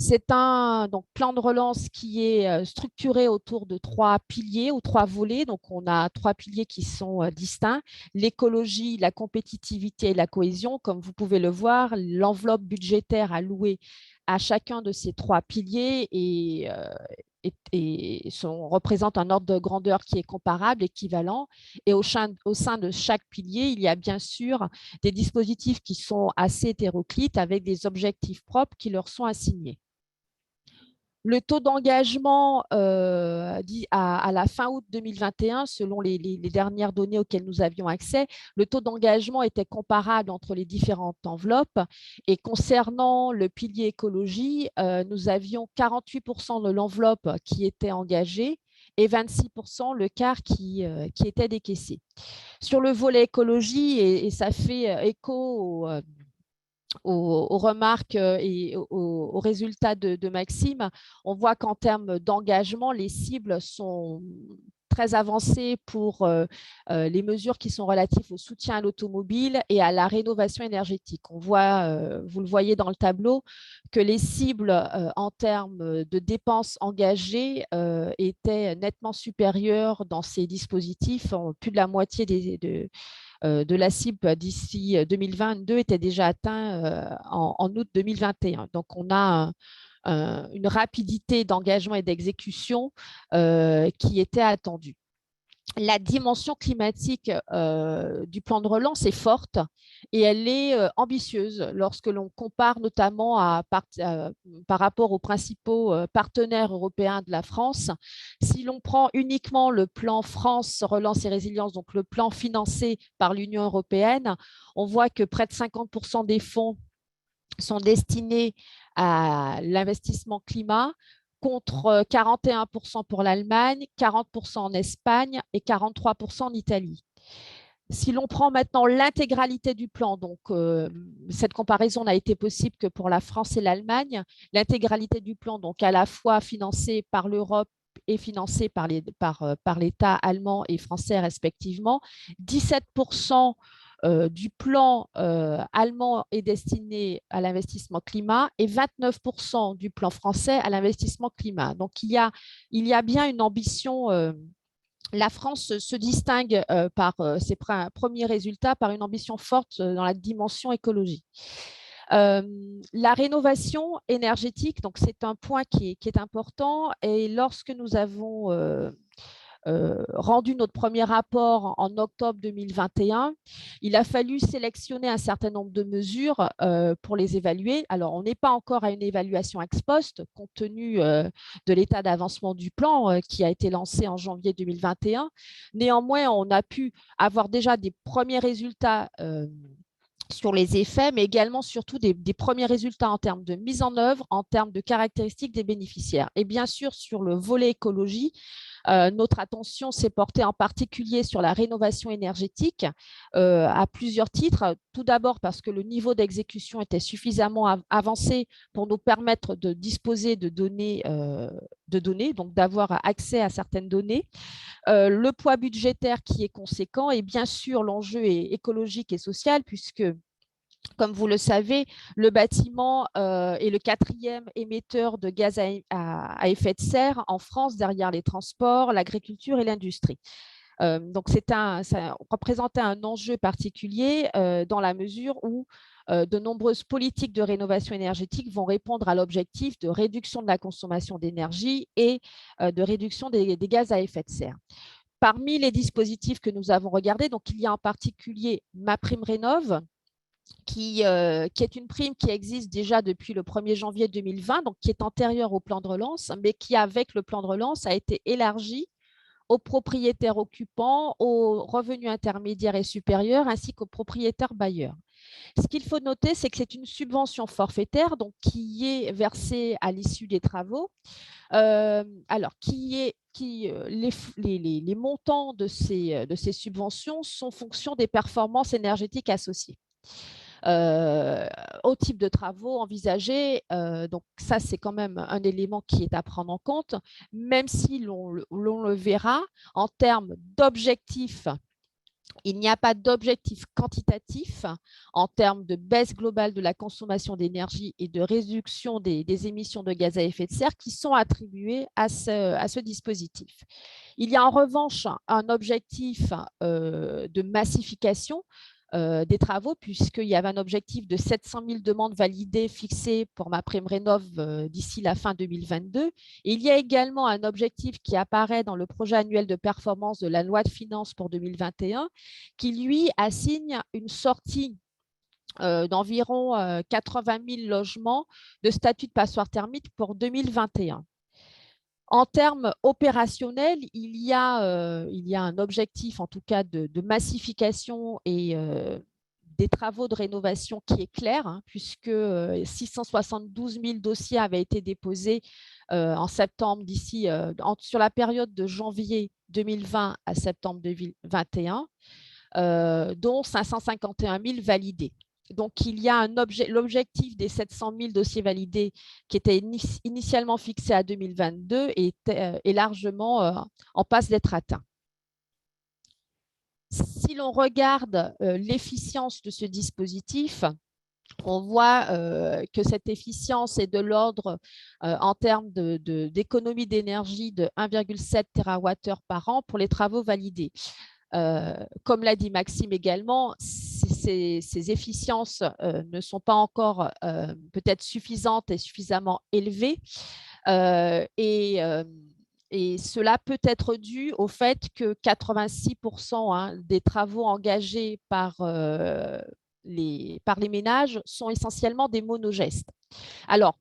C'est un plan de relance qui est structuré autour de 3 piliers ou 3 volets. Donc, on a 3 piliers qui sont distincts. L'écologie, la compétitivité et la cohésion. Comme vous pouvez le voir, l'enveloppe budgétaire allouée à chacun de ces 3 piliers représente un ordre de grandeur qui est comparable, équivalent. Et au sein de chaque pilier, il y a bien sûr des dispositifs qui sont assez hétéroclites avec des objectifs propres qui leur sont assignés. Le taux d'engagement à la fin août 2021, selon les dernières données auxquelles nous avions accès, le taux d'engagement était comparable entre les différentes enveloppes. Et concernant le pilier écologie, nous avions 48% de l'enveloppe qui était engagée et 26% le quart qui était décaissé. Sur le volet écologie, et ça fait écho aux remarques et aux résultats de Maxime, on voit qu'en termes d'engagement, les cibles sont très avancées pour les mesures qui sont relatives au soutien à l'automobile et à la rénovation énergétique. On voit, vous le voyez dans le tableau, que les cibles en termes de dépenses engagées étaient nettement supérieures dans ces dispositifs. Plus de la moitié de la cible d'ici 2022 était déjà atteint en août 2021. Donc, on a une rapidité d'engagement et d'exécution qui était attendue. La dimension climatique du plan de relance est forte et elle est ambitieuse lorsque l'on compare notamment par rapport aux principaux partenaires européens de la France. Si l'on prend uniquement le plan France Relance et Résilience, donc le plan financé par l'Union européenne, on voit que près de 50% des fonds sont destinés à l'investissement climat, contre 41% pour l'Allemagne, 40% en Espagne et 43% en Italie. Si l'on prend maintenant l'intégralité du plan, donc cette comparaison n'a été possible que pour la France et l'Allemagne, l'intégralité du plan, donc à la fois financée par l'Europe et financée par l'État allemand et français respectivement, 17% du plan allemand est destiné à l'investissement climat et 29% du plan français à l'investissement climat. Donc, il y a bien une ambition. La France se distingue par ses premiers résultats par une ambition forte dans la dimension écologie. La rénovation énergétique, donc c'est un point qui est important. Et lorsque nous avons rendu notre premier rapport en octobre 2021, il a fallu sélectionner un certain nombre de mesures pour les évaluer. Alors, on n'est pas encore à une évaluation ex post, compte tenu de l'état d'avancement du plan qui a été lancé en janvier 2021. Néanmoins, on a pu avoir déjà des premiers résultats sur les effets, mais également surtout des premiers résultats en termes de mise en œuvre, en termes de caractéristiques des bénéficiaires. Et bien sûr, sur le volet écologie, notre attention s'est portée en particulier sur la rénovation énergétique à plusieurs titres. Tout d'abord parce que le niveau d'exécution était suffisamment avancé pour nous permettre de disposer de données, donc d'avoir accès à certaines données. Le poids budgétaire qui est conséquent et bien sûr l'enjeu est écologique et social puisque, comme vous le savez, le bâtiment est le 4e émetteur de gaz à effet de serre en France derrière les transports, l'agriculture et l'industrie. Donc, ça représentait un enjeu particulier dans la mesure où de nombreuses politiques de rénovation énergétique vont répondre à l'objectif de réduction de la consommation d'énergie et de réduction des gaz à effet de serre. Parmi les dispositifs que nous avons regardés, donc il y a en particulier MaPrimeRénov', qui est une prime qui existe déjà depuis le 1er janvier 2020, donc qui est antérieure au plan de relance, mais qui, avec le plan de relance, a été élargie aux propriétaires occupants, aux revenus intermédiaires et supérieurs, ainsi qu'aux propriétaires bailleurs. Ce qu'il faut noter, c'est que c'est une subvention forfaitaire donc, qui est versée à l'issue des travaux. Alors, les montants de ces subventions sont fonction des performances énergétiques associées. Au type de travaux envisagés. Donc ça, c'est quand même un élément qui est à prendre en compte, même si l'on le verra en termes d'objectifs. Il n'y a pas d'objectif quantitatif en termes de baisse globale de la consommation d'énergie et de réduction des émissions de gaz à effet de serre qui sont attribués à ce dispositif. Il y a en revanche un objectif de massification des travaux, puisqu'il y avait un objectif de 700 000 demandes validées fixées pour MaPrimeRénov' d'ici la fin 2022. Et il y a également un objectif qui apparaît dans le projet annuel de performance de la loi de finances pour 2021, qui lui assigne une sortie d'environ 80 000 logements de statut de passoire thermique pour 2021. En termes opérationnels, il y a un objectif, en tout cas, de massification et des travaux de rénovation qui est clair, hein, puisque 672 000 dossiers avaient été déposés en septembre sur la période de janvier 2020 à septembre 2021, dont 551 000 validés. Donc, il y a l'objectif des 700 000 dossiers validés qui était initialement fixé à 2022 est largement en passe d'être atteint. Si l'on regarde l'efficience de ce dispositif, on voit que cette efficience est de l'ordre, en termes d'économie d'énergie, de 1,7 TWh par an pour les travaux validés. Comme l'a dit Maxime également, ces efficiences ne sont pas encore peut-être suffisantes et suffisamment élevées. Et cela peut être dû au fait que 86% des travaux engagés par les ménages sont essentiellement des monogestes. Alors,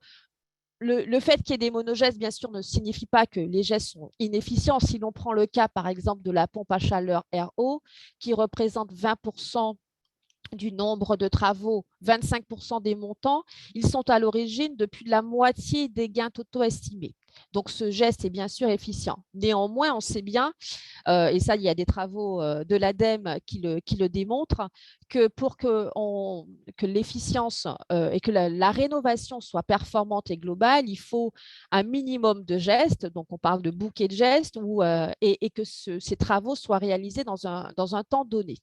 le fait qu'il y ait des monogestes, bien sûr, ne signifie pas que les gestes sont inefficients. Si l'on prend le cas, par exemple, de la pompe à chaleur RO, qui représente 20% du nombre de travaux, 25% des montants, ils sont à l'origine de plus de la moitié des gains totaux estimés. Donc, ce geste est bien sûr efficient. Néanmoins, on sait bien, et ça, il y a des travaux de l'ADEME qui le démontrent, que pour que l'efficience et que la rénovation soit performante et globale, il faut un minimum de gestes. Donc, on parle de bouquet de gestes et que ces travaux soient réalisés dans un temps donné.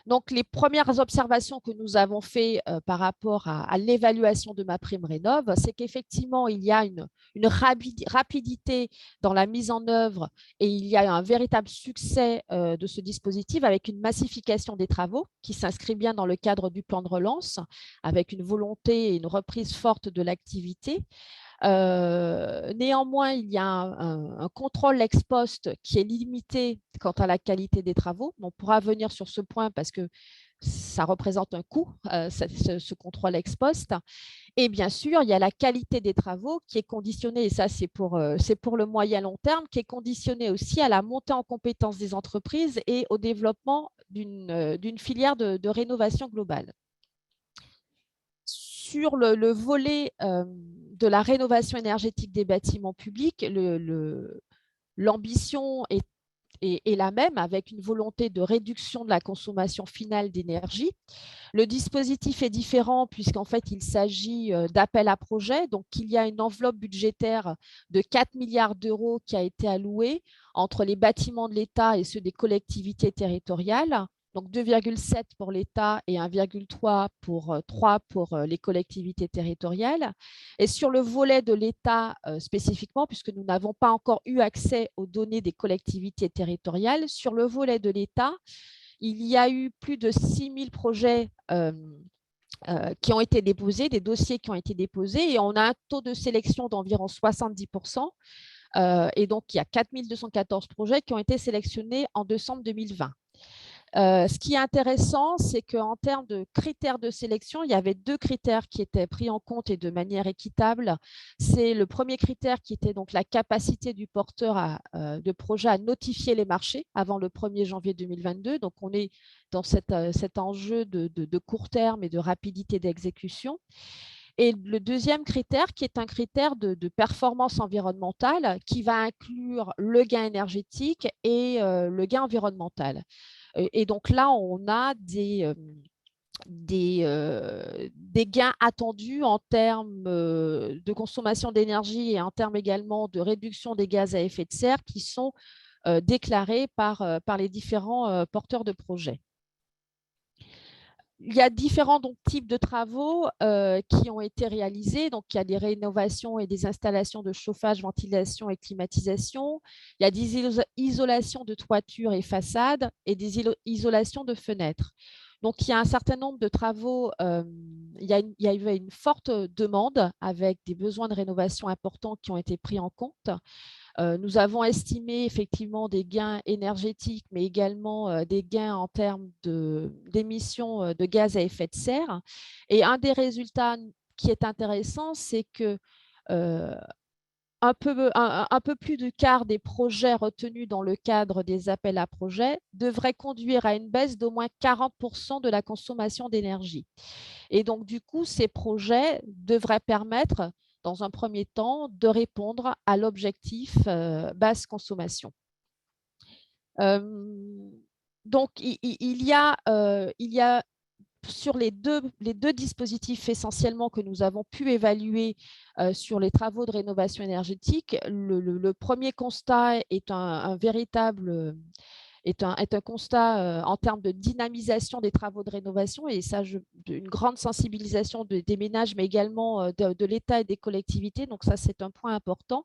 Donc, les premières observations que nous avons faites par rapport à l'évaluation de MaPrimeRénov', c'est qu'effectivement, il y a une rapidité dans la mise en œuvre et il y a un véritable succès de ce dispositif avec une massification des travaux qui s'inscrit bien dans le cadre du plan de relance, avec une volonté et une reprise forte de l'activité. Néanmoins, il y a un contrôle ex post qui est limité quant à la qualité des travaux. On pourra venir sur ce point parce que ça représente un coût, ce contrôle ex post. Et bien sûr, il y a la qualité des travaux qui est conditionnée, et ça c'est pour le moyen long terme, qui est conditionnée aussi à la montée en compétences des entreprises et au développement d'une filière de rénovation globale. Sur le volet de la rénovation énergétique des bâtiments publics, l'ambition est la même, avec une volonté de réduction de la consommation finale d'énergie. Le dispositif est différent puisqu'en fait, il s'agit d'appel à projet. Donc, il y a une enveloppe budgétaire de 4 milliards d'euros qui a été allouée entre les bâtiments de l'État et ceux des collectivités territoriales donc 2,7 pour l'État et 1,3 pour les collectivités territoriales. Et sur le volet de l'État spécifiquement, puisque nous n'avons pas encore eu accès aux données des collectivités territoriales, sur le volet de l'État, il y a eu plus de 6 000 projets qui ont été déposés, des dossiers qui ont été déposés, et on a un taux de sélection d'environ 70%. Et donc, il y a 4 214 projets qui ont été sélectionnés en décembre 2020. Ce qui est intéressant, c'est qu'en termes de critères de sélection, il y avait 2 critères qui étaient pris en compte et de manière équitable. C'est le premier critère qui était donc la capacité du porteur de projet à notifier les marchés avant le 1er janvier 2022. Donc, on est dans cet enjeu de court terme et de rapidité d'exécution. Et le deuxième critère, qui est un critère de performance environnementale, qui va inclure le gain énergétique et le gain environnemental. Et donc là, on a des gains attendus en termes de consommation d'énergie et en termes également de réduction des gaz à effet de serre qui sont déclarés par les différents porteurs de projets. Il y a différents types de travaux qui ont été réalisés. Donc, il y a des rénovations et des installations de chauffage, ventilation et climatisation. Il y a des isolations de toitures et façades et des isolations de fenêtres. Donc, il y a un certain nombre de travaux. Il y avait une forte demande avec des besoins de rénovation importants qui ont été pris en compte. Nous avons estimé effectivement des gains énergétiques, mais également des gains en termes d'émissions de gaz à effet de serre. Et un des résultats qui est intéressant, c'est que un peu plus du quart des projets retenus dans le cadre des appels à projets devraient conduire à une baisse d'au moins 40% de la consommation d'énergie. Et donc, du coup, ces projets devraient permettre, dans un premier temps, de répondre à l'objectif basse consommation. Donc, il y a sur les deux dispositifs essentiellement que nous avons pu évaluer sur les travaux de rénovation énergétique, le premier constat est un véritable est un constat en termes de dynamisation des travaux de rénovation et ça, une grande sensibilisation des ménages, mais également de l'État et des collectivités. Donc ça, c'est un point important.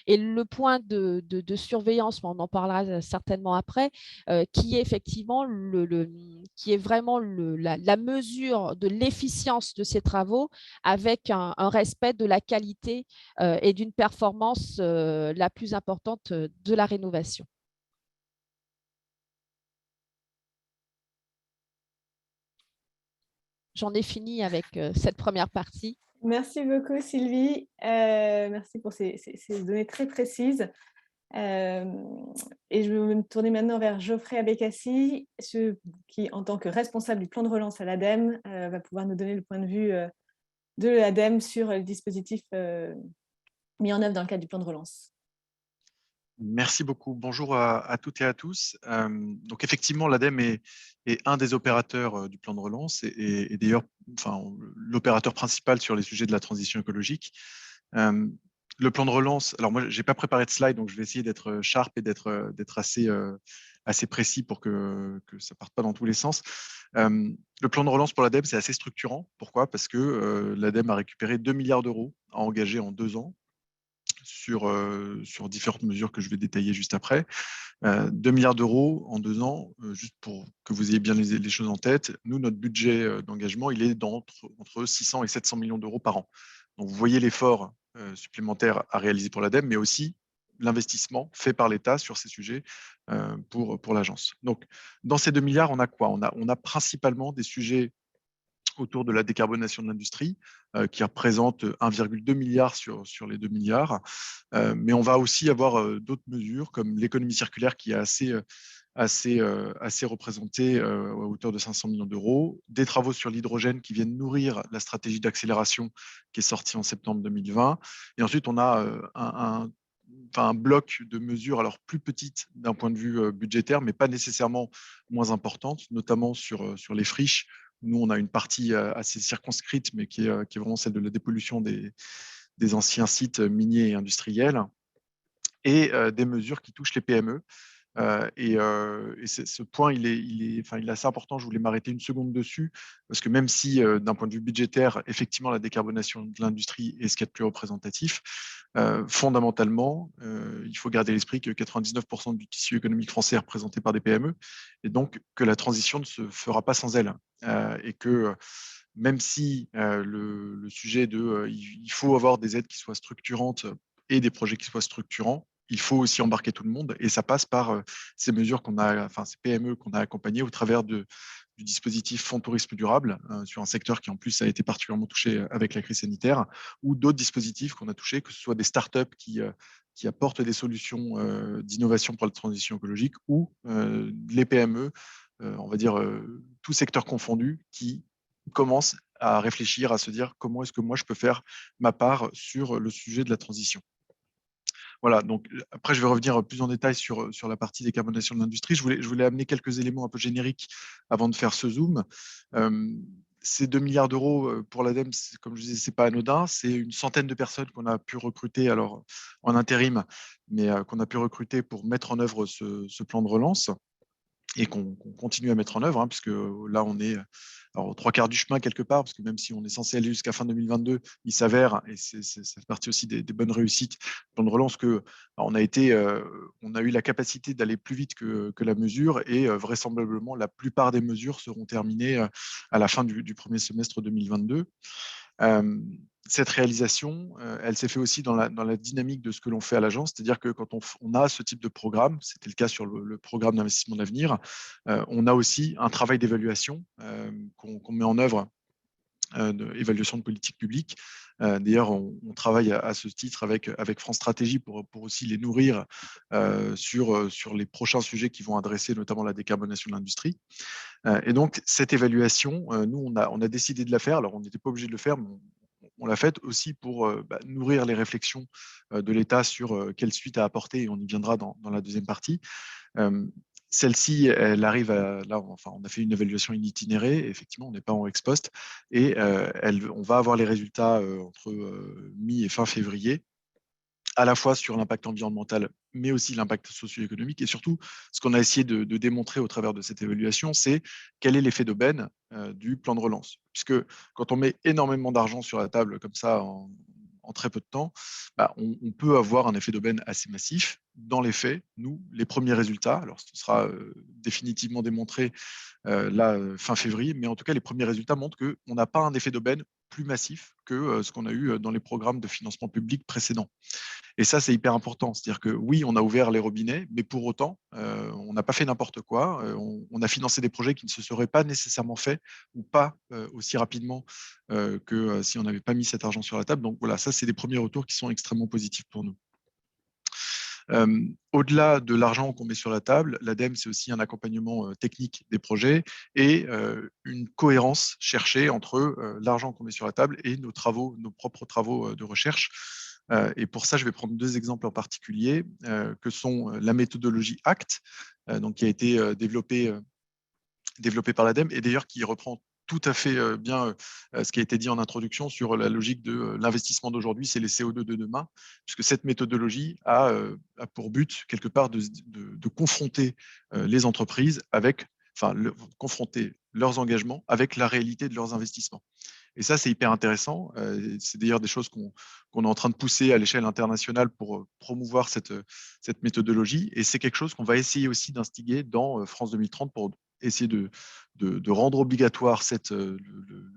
Et le point de surveillance, on en parlera certainement après, qui est effectivement qui est vraiment la mesure de l'efficience de ces travaux avec un respect de la qualité et d'une performance la plus importante de la rénovation. J'en ai fini avec cette première partie. Merci beaucoup, Sylvie. Merci pour ces données très précises. Et je vais me tourner maintenant vers Geoffrey Abécassi, qui, en tant que responsable du plan de relance à l'ADEME, va pouvoir nous donner le point de vue de l'ADEME sur le dispositif mis en œuvre dans le cadre du plan de relance. Merci beaucoup. Bonjour à toutes et à tous. Donc effectivement, l'ADEME est un des opérateurs du plan de relance et d'ailleurs l'opérateur principal sur les sujets de la transition écologique. Le plan de relance, alors moi, je n'ai pas préparé de slide, donc je vais essayer d'être sharp et d'être assez précis pour que ça ne parte pas dans tous les sens. Le plan de relance pour l'ADEME, c'est assez structurant. Pourquoi ? Parce que l'ADEME a récupéré 2 milliards d'euros à engager en 2 ans sur différentes mesures que je vais détailler juste après. 2 milliards d'euros en 2 ans, juste pour que vous ayez bien les choses en tête. Nous, notre budget d'engagement, il est entre 600 et 700 millions d'euros par an. Donc, vous voyez l'effort supplémentaire à réaliser pour l'ADEME, mais aussi l'investissement fait par l'État sur ces sujets pour l'agence. Donc, dans ces 2 milliards, on a quoi ? On a principalement des sujets autour de la décarbonation de l'industrie, qui représente 1,2 milliard sur les 2 milliards. Mais on va aussi avoir d'autres mesures, comme l'économie circulaire qui est assez représentée à hauteur de 500 millions d'euros, des travaux sur l'hydrogène qui viennent nourrir la stratégie d'accélération qui est sortie en septembre 2020. Et ensuite, on a un bloc de mesures, alors plus petites d'un point de vue budgétaire, mais pas nécessairement moins importantes, notamment sur les friches. Nous, on a une partie assez circonscrite, mais qui est vraiment celle de la dépollution des anciens sites miniers et industriels, et des mesures qui touchent les PME. Ce point, il est assez important. Je voulais m'arrêter une seconde dessus, parce que même si, d'un point de vue budgétaire, effectivement, la décarbonation de l'industrie est ce qu'il y a de plus représentatif, fondamentalement, il faut garder à l'esprit que 99% du tissu économique français est représenté par des PME, et donc que la transition ne se fera pas sans elles. Et que même si le sujet il faut avoir des aides qui soient structurantes et des projets qui soient structurants, il faut aussi embarquer tout le monde, et ça passe par ces mesures ces PME qu'on a accompagnées au travers du dispositif Fonds Tourisme Durable, sur un secteur qui en plus a été particulièrement touché avec la crise sanitaire, ou d'autres dispositifs qu'on a touchés, que ce soit des startups qui apportent des solutions d'innovation pour la transition écologique, ou les PME, on va dire tout secteur confondu, qui commencent à réfléchir, à se dire comment est-ce que moi je peux faire ma part sur le sujet de la transition. Voilà, donc après, je vais revenir plus en détail sur la partie décarbonation de l'industrie. Je voulais amener quelques éléments un peu génériques avant de faire ce zoom. Ces 2 milliards d'euros pour l'ADEME, comme je disais, ce n'est pas anodin. C'est une centaine de personnes qu'on a pu recruter, alors en intérim, mais qu'on a pu recruter pour mettre en œuvre ce plan de relance, et qu'on continue à mettre en œuvre, puisque là, on est aux 3/4 du chemin quelque part, parce que même si on est censé aller jusqu'à fin 2022, il s'avère, et ça fait partie aussi des bonnes réussites, plan de relance, on a eu la capacité d'aller plus vite que la mesure, et vraisemblablement, la plupart des mesures seront terminées à la fin du premier semestre 2022. Cette réalisation, elle s'est faite aussi dans la dynamique de ce que l'on fait à l'agence, c'est-à-dire que quand on a ce type de programme, c'était le cas sur le programme d'investissement d'avenir, on a aussi un travail d'évaluation qu'on met en œuvre, d'évaluation de politique publique. D'ailleurs, on travaille à ce titre avec France Stratégie pour aussi les nourrir sur les prochains sujets qui vont adresser notamment la décarbonation de l'industrie. Et donc, cette évaluation, nous, on a décidé de la faire. Alors, on n'était pas obligé de le faire, mais on l'a faite aussi pour nourrir les réflexions de l'État sur quelle suite à apporter, et on y viendra dans la deuxième partie. Celle-ci, elle arrive on a fait une évaluation itinérée, effectivement, on n'est pas en ex post, et on va avoir les résultats entre mi et fin février, à la fois sur l'impact environnemental, mais aussi l'impact socio-économique. Et surtout, ce qu'on a essayé de démontrer au travers de cette évaluation, c'est quel est l'effet d'aubaine du plan de relance. Puisque quand on met énormément d'argent sur la table comme ça en très peu de temps, on peut avoir un effet d'aubaine assez massif. Dans les faits, nous, les premiers résultats, alors ce sera définitivement démontré fin février, mais en tout cas, les premiers résultats montrent qu'on n'a pas un effet d'aubaine plus massif que ce qu'on a eu dans les programmes de financement public précédents. Et ça, c'est hyper important. C'est-à-dire que oui, on a ouvert les robinets, mais pour autant, on n'a pas fait n'importe quoi. On a financé des projets qui ne se seraient pas nécessairement faits, ou pas aussi rapidement que si on n'avait pas mis cet argent sur la table. Donc voilà, ça, c'est des premiers retours qui sont extrêmement positifs pour nous. Au-delà de l'argent qu'on met sur la table, l'ADEME, c'est aussi un accompagnement technique des projets, et une cohérence cherchée entre l'argent qu'on met sur la table et nos propres travaux de recherche. Et pour ça, je vais prendre 2 exemples en particulier, que sont la méthodologie ACT, donc qui a été développée par l'ADEME, et d'ailleurs qui reprend tout à fait bien ce qui a été dit en introduction sur la logique de l'investissement d'aujourd'hui, c'est les CO2 de demain, puisque cette méthodologie a pour but, quelque part, de confronter les entreprises confronter leurs engagements avec la réalité de leurs investissements. Et ça, c'est hyper intéressant. C'est d'ailleurs des choses qu'on est en train de pousser à l'échelle internationale pour promouvoir cette méthodologie. Et c'est quelque chose qu'on va essayer aussi d'instiguer dans France 2030 pour essayer de rendre obligatoire le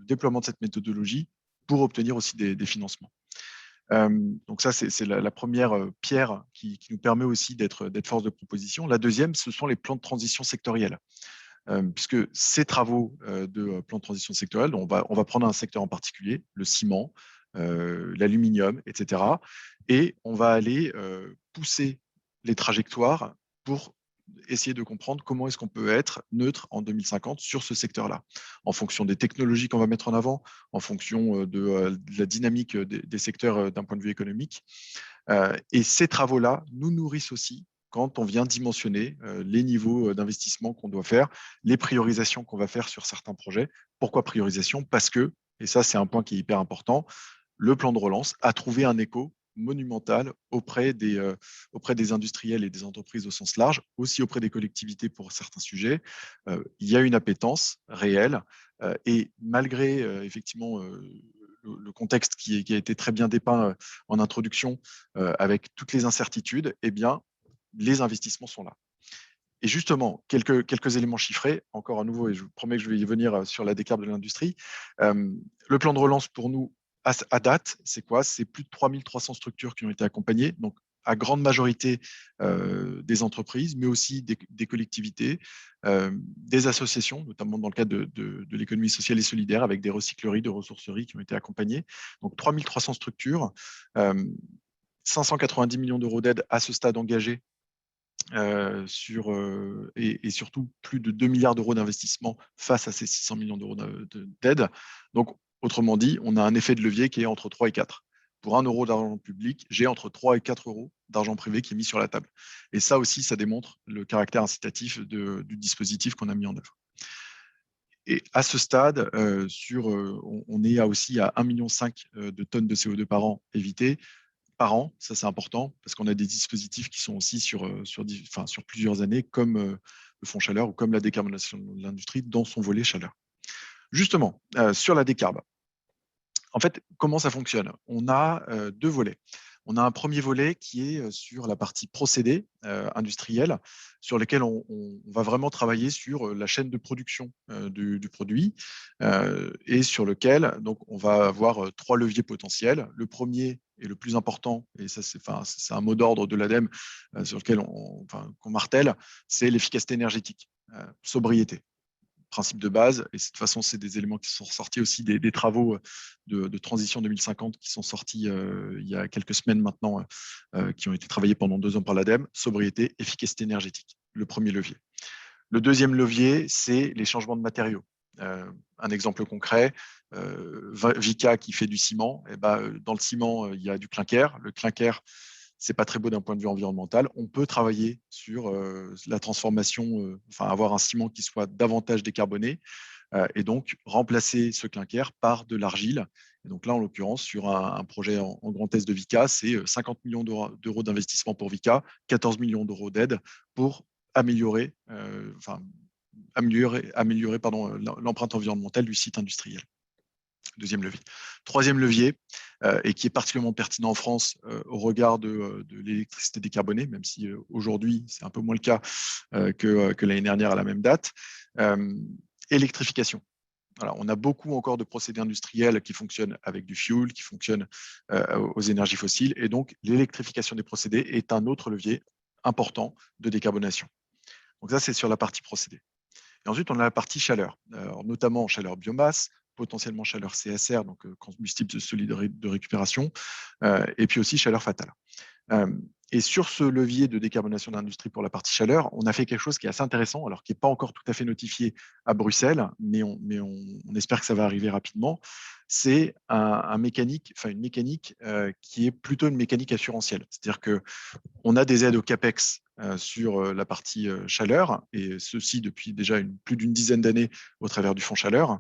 déploiement de cette méthodologie pour obtenir aussi des financements. Donc ça, c'est la première pierre qui nous permet aussi d'être force de proposition. La deuxième, ce sont les plans de transition sectoriels. Puisque ces travaux de plan de transition sectorielle, on va prendre un secteur en particulier, le ciment, l'aluminium, etc. Et on va aller pousser les trajectoires pour essayer de comprendre comment est-ce qu'on peut être neutre en 2050 sur ce secteur-là, en fonction des technologies qu'on va mettre en avant, en fonction de la dynamique des secteurs d'un point de vue économique. Et ces travaux-là nous nourrissent aussi quand on vient dimensionner les niveaux d'investissement qu'on doit faire, les priorisations qu'on va faire sur certains projets. Pourquoi priorisation? Parce que, et ça c'est un point qui est hyper important, le plan de relance a trouvé un écho monumentale auprès des industriels et des entreprises au sens large, aussi auprès des collectivités pour certains sujets. Il y a une appétence réelle et malgré effectivement le contexte qui a été très bien dépeint en introduction avec toutes les incertitudes, eh bien, les investissements sont là. Et justement, quelques éléments chiffrés, encore à nouveau, et je vous promets que je vais y venir sur la décarbe de l'industrie. Le plan de relance pour nous, à date, c'est quoi? C'est plus de 3300 structures qui ont été accompagnées, donc à grande majorité des entreprises, mais aussi des collectivités, des associations, notamment dans le cadre de l'économie sociale et solidaire, avec des recycleries, de ressourceries qui ont été accompagnées. Donc 3300 structures, 590 millions d'euros d'aide à ce stade engagés et surtout plus de 2 milliards d'euros d'investissement face à ces 600 millions d'euros d'aide. Donc, autrement dit, on a un effet de levier qui est entre 3 et 4. Pour 1 euro d'argent public, j'ai entre 3 et 4 euros d'argent privé qui est mis sur la table. Et ça aussi, ça démontre le caractère incitatif du dispositif qu'on a mis en œuvre. Et à ce stade, on est aussi à 1,5 million de tonnes de CO2 par an évitées. Par an, ça c'est important, parce qu'on a des dispositifs qui sont aussi sur plusieurs années, comme le fonds chaleur ou comme la décarbonation de l'industrie dans son volet chaleur. Justement, sur la décarbe, en fait, comment ça fonctionne? On a 2 volets. On a un premier volet qui est sur la partie procédés industriels, sur lesquels on va vraiment travailler sur la chaîne de production du produit et sur lequel donc, on va avoir 3 leviers potentiels. Le premier et le plus important, et ça c'est un mot d'ordre de l'ADEME sur lequel qu'on martèle, c'est l'efficacité énergétique, sobriété. Principe de base. Et de toute façon, c'est des éléments qui sont sortis aussi des travaux de transition 2050 qui sont sortis il y a quelques semaines maintenant, qui ont été travaillés pendant 2 ans par l'ADEME. Sobriété, efficacité énergétique, le premier levier. Le deuxième levier, c'est les changements de matériaux. Un exemple concret, Vicat qui fait du ciment, et dans le ciment, il y a du clinker. Le clinker, c'est pas très beau d'un point de vue environnemental. On peut travailler sur la transformation, avoir un ciment qui soit davantage décarboné et donc remplacer ce clinker par de l'argile. Et donc là, en l'occurrence, sur un projet en Grand Est de Vicat, c'est 50 millions d'euros d'investissement pour Vicat, 14 millions d'euros d'aide pour améliorer l'empreinte environnementale du site industriel. Deuxième levier. Troisième levier, et qui est particulièrement pertinent en France au regard de l'électricité décarbonée, même si aujourd'hui, c'est un peu moins le cas que l'année dernière à la même date. Électrification. Alors, on a beaucoup encore de procédés industriels qui fonctionnent avec du fuel, qui fonctionnent aux énergies fossiles. Et donc, l'électrification des procédés est un autre levier important de décarbonation. Donc ça, c'est sur la partie procédés. Et ensuite, on a la partie chaleur, notamment chaleur biomasse, potentiellement chaleur CSR, donc combustible solide de récupération, et puis aussi chaleur fatale. Et sur ce levier de décarbonation de l'industrie pour la partie chaleur, on a fait quelque chose qui est assez intéressant, alors qui n'est pas encore tout à fait notifié à Bruxelles, mais on espère que ça va arriver rapidement. C'est une mécanique qui est plutôt une mécanique assurantielle. C'est-à-dire qu'on a des aides au CAPEX sur la partie chaleur, et ceci depuis déjà plus d'une dizaine d'années au travers du fonds chaleur.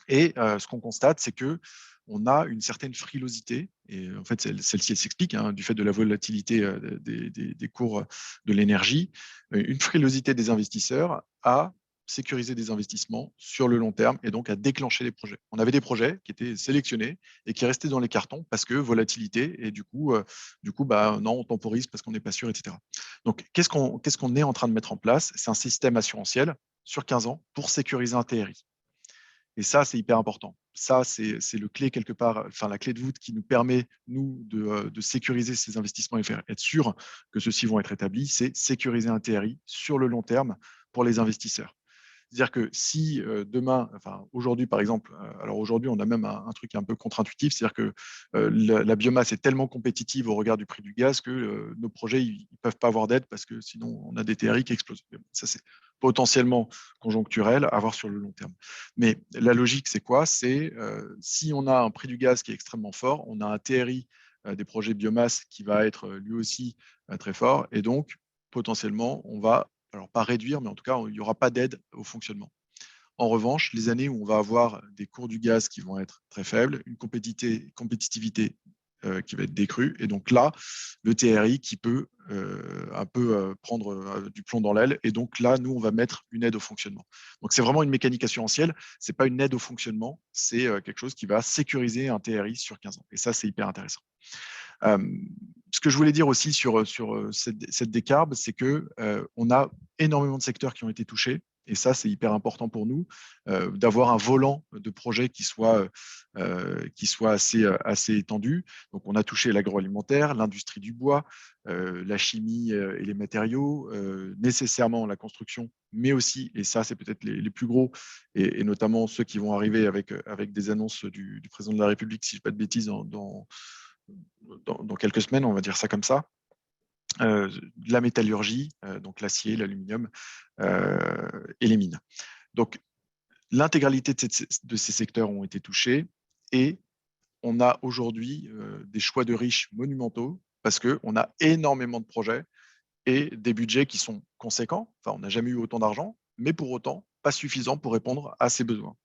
Et ce qu'on constate, c'est qu'on a une certaine frilosité, et en fait, celle-ci, elle s'explique du fait de la volatilité des cours de l'énergie, une frilosité des investisseurs à sécuriser des investissements sur le long terme et donc à déclencher des projets. On avait des projets qui étaient sélectionnés et qui restaient dans les cartons parce que volatilité, et du coup non, on temporise parce qu'on n'est pas sûr, etc. Donc, qu'est-ce qu'on est en train de mettre en place? C'est un système assurantiel sur 15 ans pour sécuriser un TRI. Et ça, c'est hyper important. Ça, c'est le clé quelque part, la clé de voûte qui nous permet, nous, de sécuriser ces investissements et être sûr que ceux-ci vont être établis, c'est sécuriser un TRI sur le long terme pour les investisseurs. C'est-à-dire que si demain, aujourd'hui par exemple, alors aujourd'hui on a même un truc un peu contre-intuitif, c'est-à-dire que la biomasse est tellement compétitive au regard du prix du gaz que nos projets ils peuvent pas avoir d'aide parce que sinon on a des TRI qui explosent. Ça c'est potentiellement conjoncturel à voir sur le long terme. Mais la logique c'est quoi? C'est si on a un prix du gaz qui est extrêmement fort, on a un TRI des projets biomasse qui va être lui aussi très fort, et donc potentiellement on va, alors pas réduire, mais en tout cas, il n'y aura pas d'aide au fonctionnement. En revanche, les années où on va avoir des cours du gaz qui vont être très faibles, une compétitivité qui va être décru. Et donc là, le TRI qui peut un peu prendre du plomb dans l'aile. Et donc là, nous, on va mettre une aide au fonctionnement. Donc c'est vraiment une mécanique assurantielle. Ce n'est pas une aide au fonctionnement, c'est quelque chose qui va sécuriser un TRI sur 15 ans. Et ça, c'est hyper intéressant. Ce que je voulais dire aussi sur cette décarbe, c'est qu'on a énormément de secteurs qui ont été touchés. Et ça, c'est hyper important pour nous, d'avoir un volant de projet qui soit assez étendu. Donc, on a touché l'agroalimentaire, l'industrie du bois, la chimie et les matériaux, nécessairement la construction, mais aussi, et ça, c'est peut-être les plus gros, et notamment ceux qui vont arriver avec des annonces du président de la République, si je ne dis pas de bêtises, dans quelques semaines, on va dire ça comme ça. La métallurgie, donc l'acier, l'aluminium et les mines. Donc, l'intégralité de ces secteurs ont été touchés et on a aujourd'hui des choix de riches monumentaux parce qu'on a énormément de projets et des budgets qui sont conséquents. Enfin, on n'a jamais eu autant d'argent, mais pour autant, pas suffisant pour répondre à ces besoins.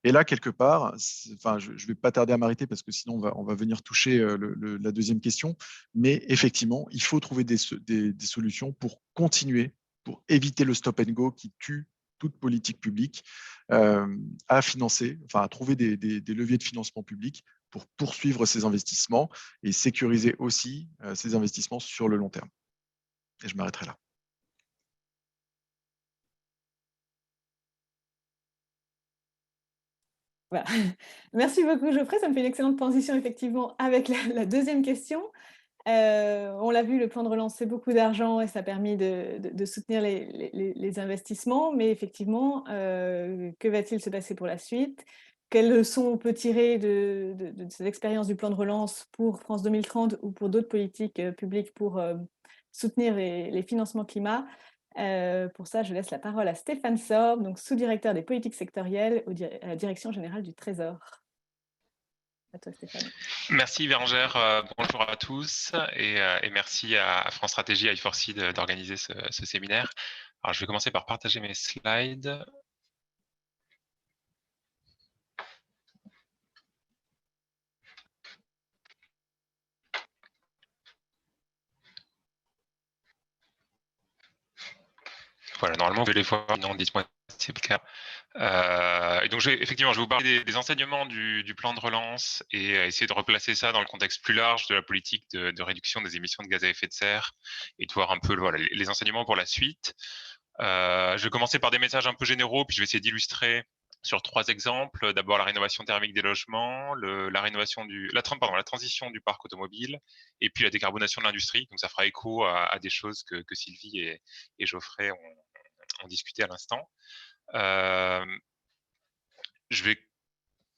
Et là, quelque part, enfin, je ne vais pas tarder à m'arrêter parce que sinon, on va venir toucher la deuxième question. Mais effectivement, il faut trouver des solutions pour continuer, pour éviter le stop and go qui tue toute politique publique, à financer, enfin, à trouver des leviers de financement public pour poursuivre ces investissements et sécuriser aussi ces investissements sur le long terme. Et je m'arrêterai là. Voilà. Merci beaucoup Geoffrey, ça me fait une excellente transition effectivement avec la deuxième question. On l'a vu, le plan de relance, c'est beaucoup d'argent et ça a permis de soutenir les investissements, mais effectivement, que va-t-il se passer pour la suite? Quelles leçons on peut tirer de cette expérience du plan de relance pour France 2030 ou pour d'autres politiques publiques pour soutenir les financements climat? Pour ça, je laisse la parole à Stéphane Sorbe, donc sous-directeur des politiques sectorielles à la Direction générale du Trésor. À toi, Stéphane. Merci Bérangère, bonjour à tous et merci à France Stratégie, à I4C d'organiser ce séminaire. Alors, je vais commencer par partager mes slides. Voilà, normalement, vous les voir. Non, dites-moi si c'est le cas. Et donc, je vais vous parler des enseignements du plan de relance et essayer de replacer ça dans le contexte plus large de la politique de réduction des émissions de gaz à effet de serre et de voir un peu voilà, les enseignements pour la suite. Je vais commencer par des messages un peu généraux, puis je vais essayer d'illustrer sur 3 exemples. D'abord, la rénovation thermique des logements, la transition du parc automobile, et puis la décarbonation de l'industrie. Donc, ça fera écho à des choses que Sylvie et Geoffrey ont discuté à l'instant. Je vais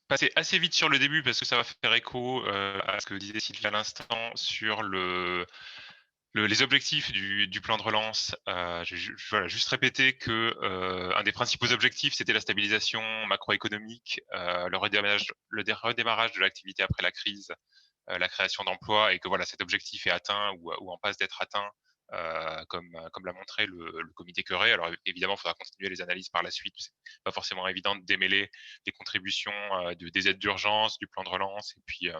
passer assez vite sur le début parce que ça va faire écho à ce que disait Sylvie à l'instant sur les objectifs du plan de relance. Voilà, juste répéter que un des principaux objectifs, c'était la stabilisation macroéconomique, le redémarrage de l'activité après la crise, la création d'emplois, et que voilà, cet objectif est atteint ou en passe d'être atteint, comme l'a montré le comité Queré. Alors évidemment, il faudra continuer les analyses par la suite. C'est pas forcément évident de démêler les contributions des aides d'urgence, du plan de relance, et puis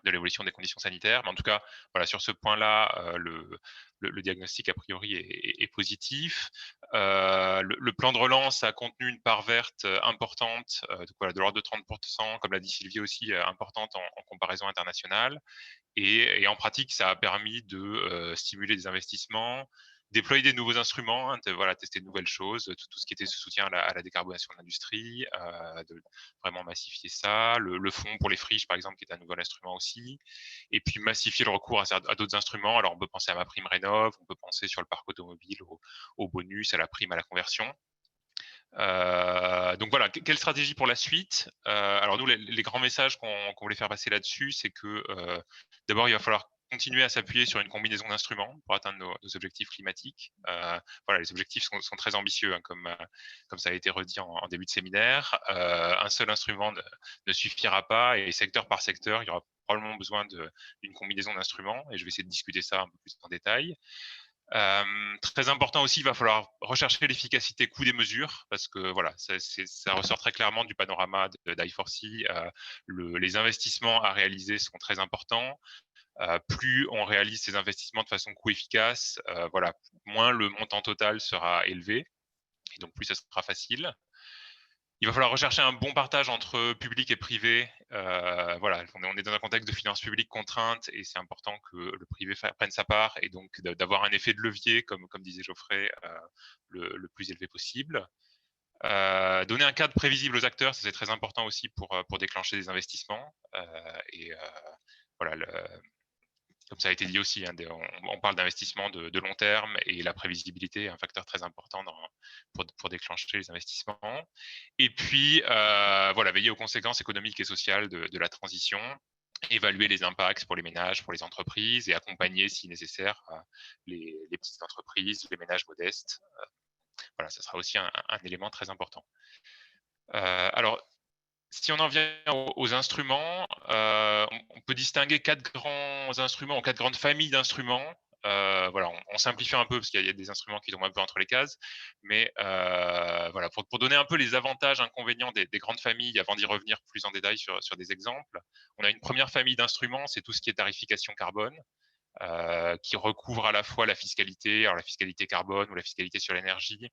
de l'évolution des conditions sanitaires. Mais en tout cas, voilà, sur ce point-là, le diagnostic a priori est positif. Le plan de relance a contenu une part verte importante, de l'ordre de 30%, comme l'a dit Sylvie aussi, importante en comparaison internationale. Et en pratique, ça a permis de stimuler des investissements, déployer des nouveaux instruments, tester de nouvelles choses, tout ce qui était ce soutien à la décarbonation de l'industrie, de vraiment massifier ça, le fonds pour les friches, par exemple, qui est un nouvel instrument aussi, et puis massifier le recours à d'autres instruments. Alors, on peut penser à MaPrimeRénov', on peut penser sur le parc automobile, au bonus, à la prime à la conversion. Donc voilà, quelle stratégie pour la suite? Alors nous, les grands messages qu'on voulait faire passer là-dessus, c'est que d'abord, il va falloir continuer à s'appuyer sur une combinaison d'instruments pour atteindre nos objectifs climatiques. Voilà, les objectifs sont très ambitieux, hein, comme ça a été redit en début de séminaire. Un seul instrument ne suffira pas, et secteur par secteur, il y aura probablement besoin d'une combinaison d'instruments, et je vais essayer de discuter ça un peu plus en détail. Très important aussi, il va falloir rechercher l'efficacité coût des mesures parce que voilà, ça ressort très clairement du panorama d'i4C. Les investissements à réaliser sont très importants. Plus on réalise ces investissements de façon coût efficace, voilà, moins le montant total sera élevé et donc plus ça sera facile. Il va falloir rechercher un bon partage entre public et privé. Voilà, on est dans un contexte de finances publiques contraintes et c'est important que le privé prenne sa part et donc d'avoir un effet de levier, comme disait Geoffrey, le plus élevé possible. Donner un cadre prévisible aux acteurs, ça c'est très important aussi pour déclencher des investissements. Voilà, comme ça a été dit aussi, hein, on parle d'investissement de long terme et la prévisibilité est un facteur très important pour déclencher les investissements. Et puis, voilà, veiller aux conséquences économiques et sociales de la transition, évaluer les impacts pour les ménages, pour les entreprises et accompagner, si nécessaire, les petites entreprises, les ménages modestes. Voilà, ça sera aussi un élément très important. Alors, si on en vient aux instruments, on peut distinguer 4 grands instruments ou 4 grandes familles d'instruments. Voilà, on simplifie un peu parce qu'il y a des instruments qui tombent un peu entre les cases. Mais voilà, pour donner un peu les avantages, inconvénients des grandes familles, avant d'y revenir plus en détail sur des exemples, on a une première famille d'instruments, c'est tout ce qui est tarification carbone, qui recouvre à la fois la fiscalité, alors la fiscalité carbone ou la fiscalité sur l'énergie,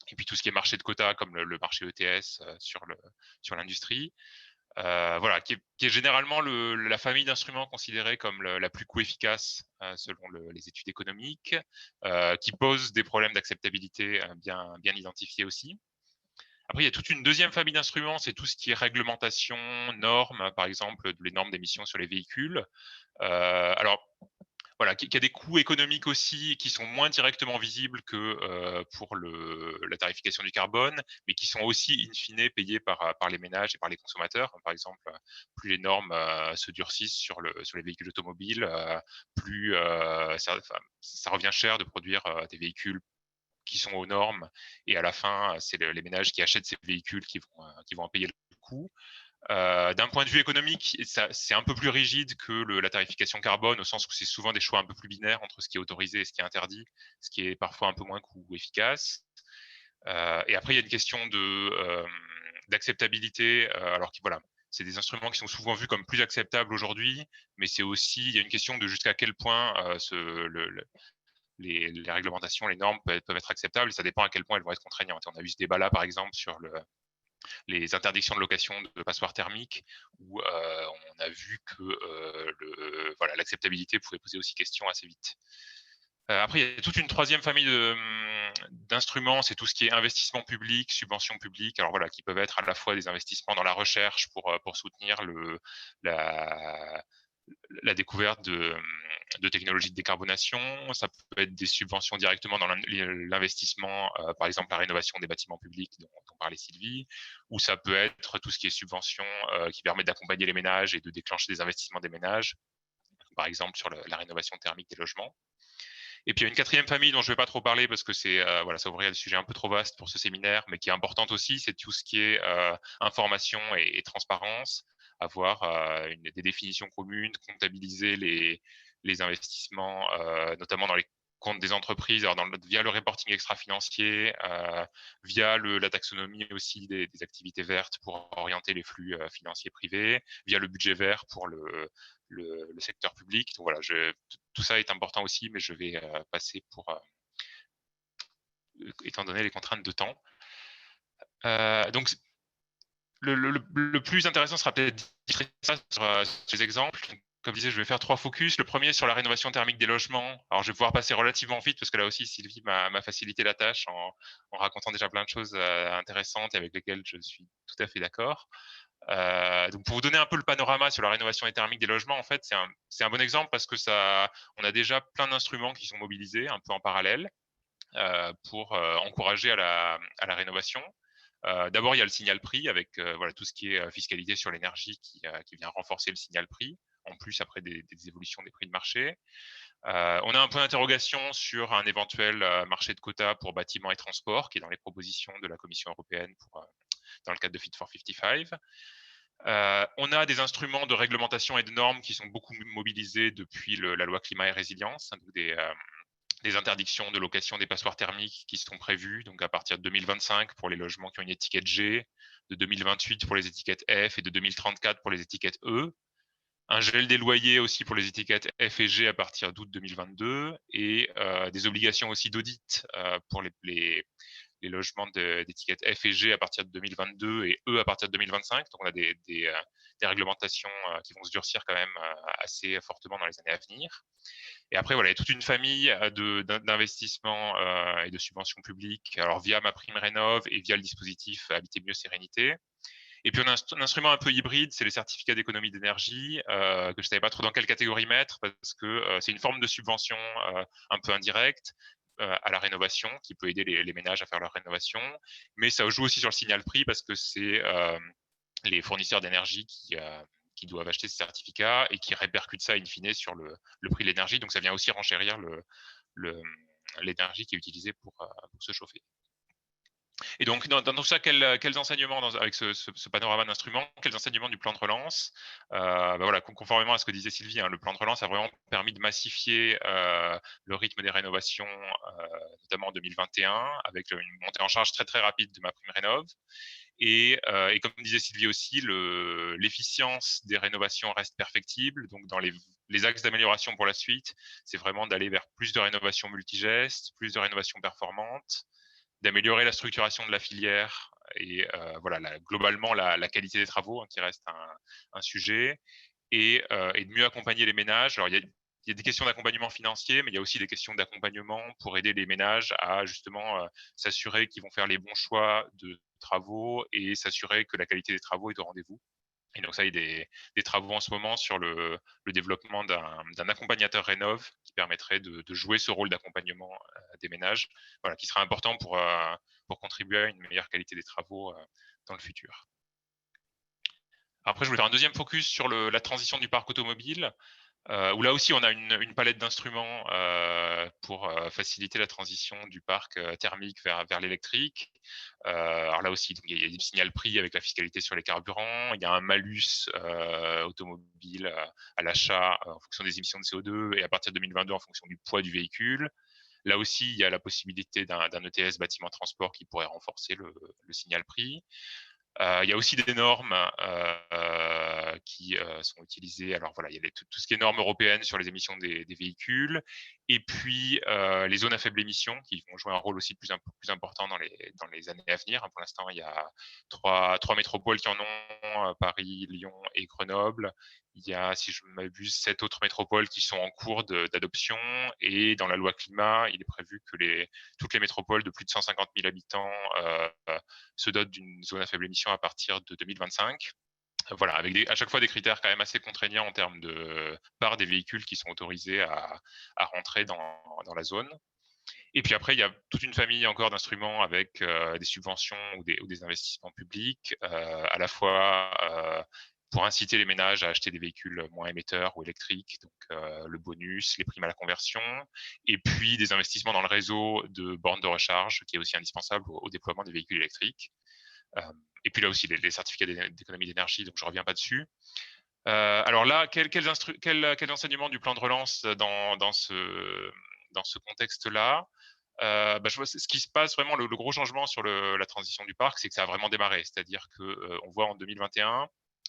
et puis tout ce qui est marché de quotas comme le marché ETS sur l'industrie. Voilà, qui est généralement la famille d'instruments considérée comme la plus coût-efficace selon les études économiques, qui pose des problèmes d'acceptabilité bien identifiés aussi. Après, il y a toute une deuxième famille d'instruments, c'est tout ce qui est réglementation, normes, par exemple les normes d'émissions sur les véhicules. Alors, voilà, qui a des coûts économiques aussi qui sont moins directement visibles que pour la tarification du carbone, mais qui sont aussi in fine payés par les ménages et par les consommateurs. Par exemple, plus les normes se durcissent sur les véhicules automobiles, plus ça revient cher de produire des véhicules qui sont aux normes, et à la fin, c'est les ménages qui achètent ces véhicules qui vont en payer le coût. D'un point de vue économique, c'est un peu plus rigide que la tarification carbone, au sens où c'est souvent des choix un peu plus binaires entre ce qui est autorisé et ce qui est interdit, ce qui est parfois un peu moins coût efficace. Et après, il y a une question d'acceptabilité, alors que voilà, c'est des instruments qui sont souvent vus comme plus acceptables aujourd'hui, mais il y a une question de jusqu'à quel point les réglementations, les normes peuvent être acceptables, et ça dépend à quel point elles vont être contraignantes. On a eu ce débat-là, par exemple, sur les interdictions de location de passoires thermiques, où on a vu que voilà, l'acceptabilité pouvait poser aussi question assez vite. Après, il y a toute une troisième famille d'instruments, c'est tout ce qui est investissement public, subvention publique, alors voilà, qui peuvent être à la fois des investissements dans la recherche pour soutenir la découverte de technologies de décarbonation. Ça peut être des subventions directement dans l'investissement, par exemple la rénovation des bâtiments publics dont parlait Sylvie, ou ça peut être tout ce qui est subvention qui permet d'accompagner les ménages et de déclencher des investissements des ménages, par exemple sur la rénovation thermique des logements. Et puis il y a une quatrième famille dont je ne vais pas trop parler parce que voilà, ça ouvrirait le sujet un peu trop vaste pour ce séminaire, mais qui est importante aussi, c'est tout ce qui est information et transparence, avoir des définitions communes, comptabiliser les investissements, notamment dans les comptes des entreprises, alors via le reporting extra-financier, via la taxonomie aussi des activités vertes pour orienter les flux financiers privés, via le budget vert pour le secteur public. Donc voilà, tout ça est important aussi, mais je vais passer étant donné les contraintes de temps. Donc, le plus intéressant sera peut-être ça sur ces exemples. Comme je disais, je vais faire 3 focus. Le premier sur la rénovation thermique des logements. Alors, je vais pouvoir passer relativement vite parce que là aussi, Sylvie m'a facilité la tâche en racontant déjà plein de choses intéressantes et avec lesquelles je suis tout à fait d'accord. Donc, pour vous donner un peu le panorama sur la rénovation thermique des logements, en fait, c'est un bon exemple parce que on a déjà plein d'instruments qui sont mobilisés un peu en parallèle pour encourager à la rénovation. D'abord, il y a le signal prix avec voilà, tout ce qui est fiscalité sur l'énergie qui vient renforcer le signal prix, en plus après des évolutions des prix de marché. On a un point d'interrogation sur un éventuel marché de quotas pour bâtiments et transports qui est dans les propositions de la Commission européenne dans le cadre de Fit for 55. On a des instruments de réglementation et de normes qui sont beaucoup mobilisés depuis la loi climat et résilience, hein, donc des des interdictions de location des passoires thermiques qui sont prévues, donc à partir de 2025 pour les logements qui ont une étiquette G, de 2028 pour les étiquettes F et de 2034 pour les étiquettes E. Un gel des loyers aussi pour les étiquettes F et G à partir d'août 2022 et des obligations aussi d'audit pour les logements d'étiquette F et G à partir de 2022 et E à partir de 2025. Donc, on a des réglementations qui vont se durcir quand même assez fortement dans les années à venir. Et après, voilà, il y a toute une famille d'investissements et de subventions publiques, alors via MaPrimeRénov' et via le dispositif Habiter mieux Sérénité. Et puis, on a un instrument un peu hybride, c'est les certificats d'économie d'énergie, que je ne savais pas trop dans quelle catégorie mettre, parce que c'est une forme de subvention un peu indirecte à la rénovation, qui peut aider les ménages à faire leur rénovation. Mais ça joue aussi sur le signal prix, parce que c'est les fournisseurs d'énergie qui doivent acheter ces certificats et qui répercutent ça in fine sur le prix de l'énergie. Donc, ça vient aussi renchérir l'énergie qui est utilisée pour se chauffer. Et donc, dans tout ça, quels enseignements avec ce panorama d'instruments, quels enseignements du plan de relance voilà, conformément à ce que disait Sylvie, hein, le plan de relance a vraiment permis de massifier le rythme des rénovations, notamment en 2021, avec une montée en charge très très rapide de MaPrimeRénov'. Et comme disait Sylvie aussi, l'efficience des rénovations reste perfectible. Donc, dans les axes d'amélioration pour la suite, c'est vraiment d'aller vers plus de rénovations multigestes, plus de rénovations performantes, d'améliorer la structuration de la filière et voilà, globalement la qualité des travaux, hein, qui reste un sujet, et de mieux accompagner les ménages. Alors, il y a des questions d'accompagnement financier, mais il y a aussi des questions d'accompagnement pour aider les ménages à justement s'assurer qu'ils vont faire les bons choix de travaux et s'assurer que la qualité des travaux est au rendez-vous. Et donc, ça, il y a des travaux en ce moment sur le développement d'un accompagnateur rénov' qui permettrait de jouer ce rôle d'accompagnement des ménages, voilà, qui sera important pour contribuer à une meilleure qualité des travaux dans le futur. Après, je voulais faire un deuxième focus sur la transition du parc automobile, où là aussi, on a une palette d'instruments pour faciliter la transition du parc thermique vers l'électrique. Alors là aussi, il y a des signal prix avec la fiscalité sur les carburants. Il y a un malus automobile à l'achat en fonction des émissions de CO2 et à partir de 2022 en fonction du poids du véhicule. Là aussi, il y a la possibilité d'un ETS bâtiment transport qui pourrait renforcer le signal prix. Il y a aussi des normes qui sont utilisées. Alors voilà, il y a tout ce qui est normes européennes sur les émissions des véhicules, et puis les zones à faible émission qui vont jouer un rôle aussi plus important dans les années à venir. Pour l'instant, il y a trois métropoles qui en ont, Paris, Lyon et Grenoble. Il y a, si je ne m'abuse, 7 autres métropoles qui sont en cours d'adoption, et dans la loi climat, il est prévu que toutes les métropoles de plus de 150 000 habitants se dotent d'une zone à faible émission à partir de 2025. Voilà, avec à chaque fois des critères quand même assez contraignants en termes de part des véhicules qui sont autorisés à rentrer dans la zone. Et puis après, il y a toute une famille encore d'instruments avec des subventions ou des investissements publics, à la fois pour inciter les ménages à acheter des véhicules moins émetteurs ou électriques, donc le bonus, les primes à la conversion, et puis des investissements dans le réseau de bornes de recharge, qui est aussi indispensable au déploiement des véhicules électriques. Et puis là aussi, les certificats d'économie d'énergie, donc je ne reviens pas dessus. Alors là, quels enseignements du plan de relance dans ce contexte-là? Je vois ce qui se passe vraiment, le gros changement sur la transition du parc, c'est que ça a vraiment démarré. C'est-à-dire qu'on voit en 2021,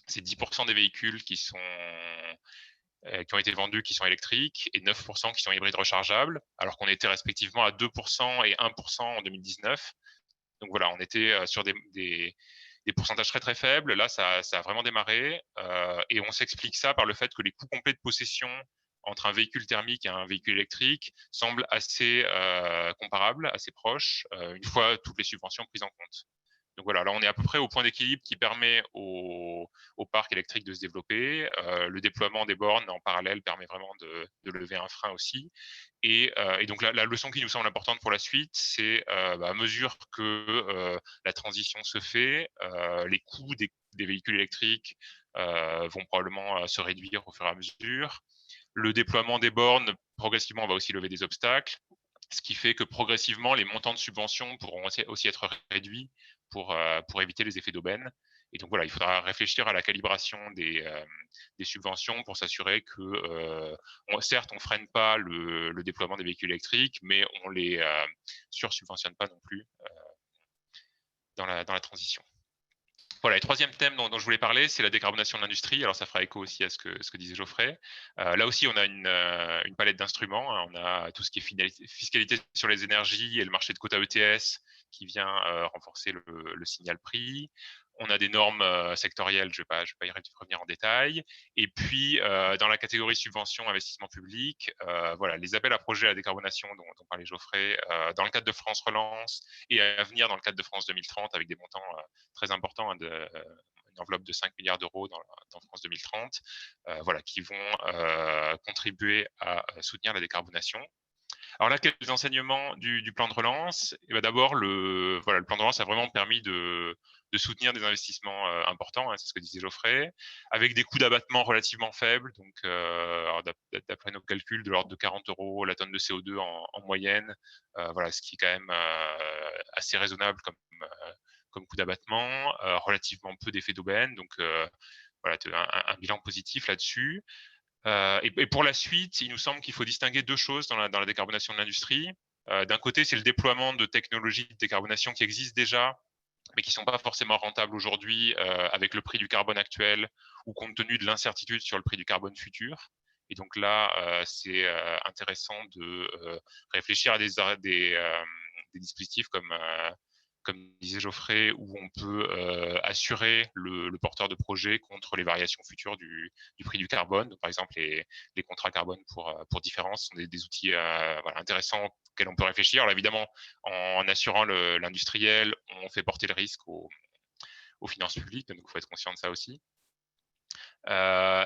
c'est 10% des véhicules qui ont été vendus qui sont électriques et 9% qui sont hybrides rechargeables, alors qu'on était respectivement à 2% et 1% en 2019. Donc voilà, on était sur des pourcentages très très faibles. Là, ça a vraiment démarré, et on s'explique ça par le fait que les coûts complets de possession entre un véhicule thermique et un véhicule électrique semblent assez comparables, assez proches, une fois toutes les subventions prises en compte. Donc voilà, là on est à peu près au point d'équilibre qui permet au parc électrique de se développer. Le déploiement des bornes en parallèle permet vraiment de lever un frein aussi. Et donc la leçon qui nous semble importante pour la suite, c'est à mesure que la transition se fait, les coûts des véhicules électriques vont probablement se réduire au fur et à mesure. Le déploiement des bornes, progressivement, on va aussi lever des obstacles, ce qui fait que progressivement, les montants de subventions pourront aussi être réduits pour éviter les effets d'aubaine. Et donc voilà, il faudra réfléchir à la calibration des subventions pour s'assurer que, certes, on ne freine pas le déploiement des véhicules électriques, mais on les sursubventionne pas non plus dans la transition. Voilà, et troisième thème dont je voulais parler, c'est la décarbonation de l'industrie. Alors, ça fera écho aussi à ce que disait Geoffrey. Là aussi, on a une palette d'instruments, hein. On a tout ce qui est fiscalité sur les énergies et le marché de quotas ETS qui vient renforcer le signal prix. On a des normes sectorielles, je ne vais pas y revenir en détail. Et puis, dans la catégorie subvention, investissement public, voilà, les appels à projets à la décarbonation dont parlait Geoffrey, dans le cadre de France Relance et à venir dans le cadre de France 2030 avec des montants très importants, hein, une enveloppe de 5 milliards d'euros dans France 2030, voilà, qui vont contribuer à soutenir la décarbonation. Alors là, quels enseignements du plan de relance? D'abord, le plan de relance a vraiment permis de soutenir des investissements importants, hein, c'est ce que disait Geoffrey, avec des coûts d'abattement relativement faibles. Donc, d'après nos calculs, de l'ordre de 40 € la tonne de CO2 en moyenne, voilà, ce qui est quand même assez raisonnable comme coût d'abattement, relativement peu d'effets d'aubaine. Donc, voilà, un bilan positif là-dessus. Et pour la suite, il nous semble qu'il faut distinguer deux choses dans la décarbonation de l'industrie. D'un côté, c'est le déploiement de technologies de décarbonation qui existent déjà, mais qui ne sont pas forcément rentables aujourd'hui avec le prix du carbone actuel ou compte tenu de l'incertitude sur le prix du carbone futur. Et donc là, c'est intéressant de réfléchir à des dispositifs comme disait Geoffrey, où on peut assurer le porteur de projet contre les variations futures du prix du carbone. Donc, par exemple, les contrats carbone pour différence sont des outils voilà, intéressants auxquels on peut réfléchir. Alors évidemment, en assurant l'industriel, on fait porter le risque aux finances publiques, donc il faut être conscient de ça aussi. En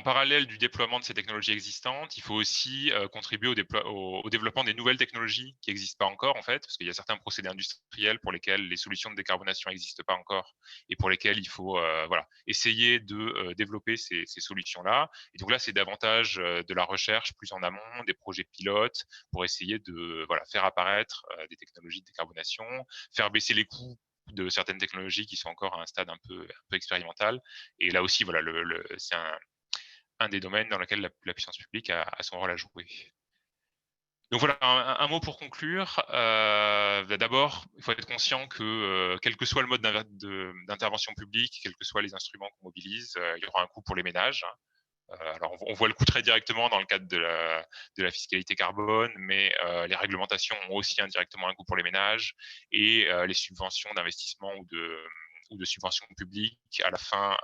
parallèle du déploiement de ces technologies existantes, il faut aussi contribuer au développement des nouvelles technologies qui n'existent pas encore, en fait, parce qu'il y a certains procédés industriels pour lesquels les solutions de décarbonation n'existent pas encore et pour lesquels il faut voilà, essayer de développer ces solutions-là. Et donc là, c'est davantage de la recherche plus en amont, des projets pilotes pour essayer de voilà, faire apparaître des technologies de décarbonation, faire baisser les coûts de certaines technologies qui sont encore à un stade un peu expérimental. Et là aussi, voilà, c'est un des domaines dans lesquels la puissance publique a son rôle à jouer. Donc voilà, un mot pour conclure. D'abord, il faut être conscient que quel que soit le mode d'intervention publique, quels que soient les instruments qu'on mobilise, il y aura un coût pour les ménages. Alors, on voit le coût très directement dans le cadre de la fiscalité carbone, mais les réglementations ont aussi indirectement un coût pour les ménages et les subventions d'investissement ou de subventions publiques, à la fin,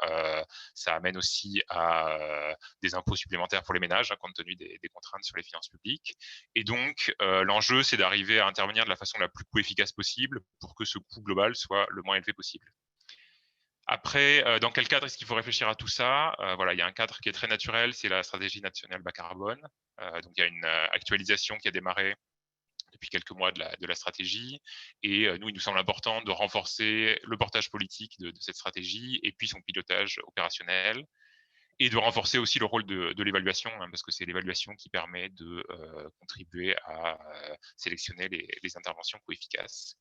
ça amène aussi à des impôts supplémentaires pour les ménages, hein, compte tenu des contraintes sur les finances publiques. Et donc, l'enjeu, c'est d'arriver à intervenir de la façon la plus coût-efficace possible pour que ce coût global soit le moins élevé possible. Après, dans quel cadre est-ce qu'il faut réfléchir à tout ça? Voilà, il y a un cadre qui est très naturel, c'est la stratégie nationale bas carbone. Donc, il y a une actualisation qui a démarré depuis quelques mois de la stratégie. Et nous, il nous semble important de renforcer le portage politique de cette stratégie et puis son pilotage opérationnel. Et de renforcer aussi le rôle de l'évaluation, hein, parce que c'est l'évaluation qui permet de contribuer à sélectionner les interventions coût-efficaces.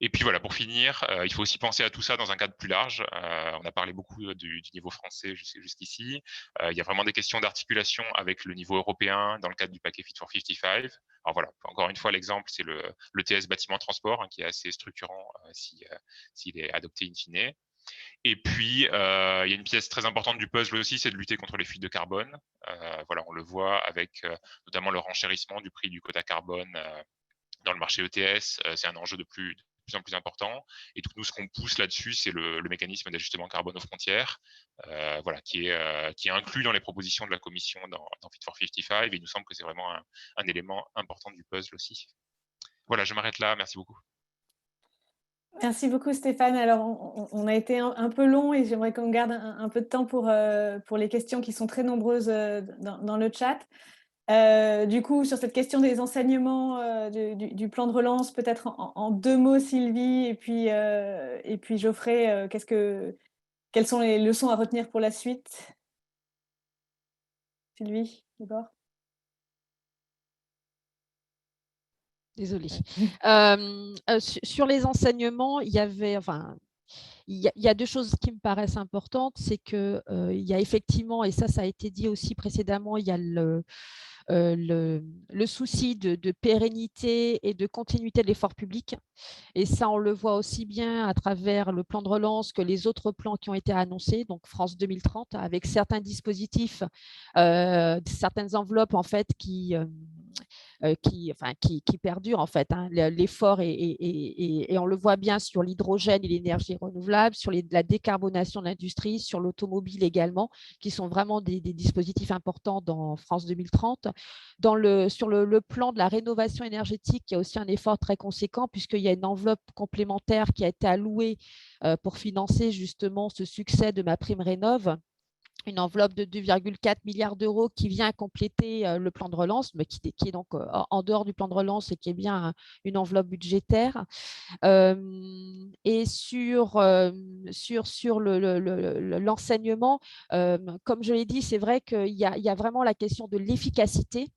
Et puis voilà, pour finir, il faut aussi penser à tout ça dans un cadre plus large. On a parlé beaucoup du niveau français jusqu'ici. Il y a vraiment des questions d'articulation avec le niveau européen dans le cadre du paquet Fit for 55. Alors voilà, encore une fois, l'exemple, c'est le TS bâtiment transport, hein, qui est assez structurant s'il est adopté in fine. Et puis, il y a une pièce très importante du puzzle aussi, c'est de lutter contre les fuites de carbone. Voilà, on le voit avec notamment le renchérissement du prix du quota carbone dans le marché ETS. C'est un enjeu de plus en plus important. Et tout nous, ce qu'on pousse là-dessus, c'est le mécanisme d'ajustement carbone aux frontières, voilà, qui est inclus dans les propositions de la Commission dans Fit for 55. Et il nous semble que c'est vraiment un élément important du puzzle aussi. Voilà, je m'arrête là. Merci beaucoup. Merci beaucoup Stéphane. Alors, on a été un peu long et j'aimerais qu'on garde un peu de temps pour les questions qui sont très nombreuses dans le chat. Du coup, sur cette question des enseignements du plan de relance, peut-être en deux mots, Sylvie, et puis Geoffrey, quelles sont les leçons à retenir pour la suite? Sylvie, d'abord. Désolée. Sur les enseignements, il y il y a deux choses qui me paraissent importantes. C'est qu'il y a effectivement, et ça a été dit aussi précédemment, il y a le souci de pérennité et de continuité de l'effort public. Et ça, on le voit aussi bien à travers le plan de relance que les autres plans qui ont été annoncés, donc France 2030, avec certains dispositifs, certaines enveloppes en fait qui perdurent en fait. Hein. L'effort et on le voit bien sur l'hydrogène et l'énergie renouvelable, sur la décarbonation de l'industrie, sur l'automobile également, qui sont vraiment des dispositifs importants dans France 2030. Sur le plan de la rénovation énergétique, il y a aussi un effort très conséquent puisqu'il y a une enveloppe complémentaire qui a été allouée pour financer justement ce succès de MaPrimeRénov', une enveloppe de 2,4 milliards d'euros qui vient compléter le plan de relance, mais qui est donc en dehors du plan de relance et qui est bien une enveloppe budgétaire. Et sur l'enseignement, comme je l'ai dit, c'est vrai qu'il y a vraiment la question de l'efficacité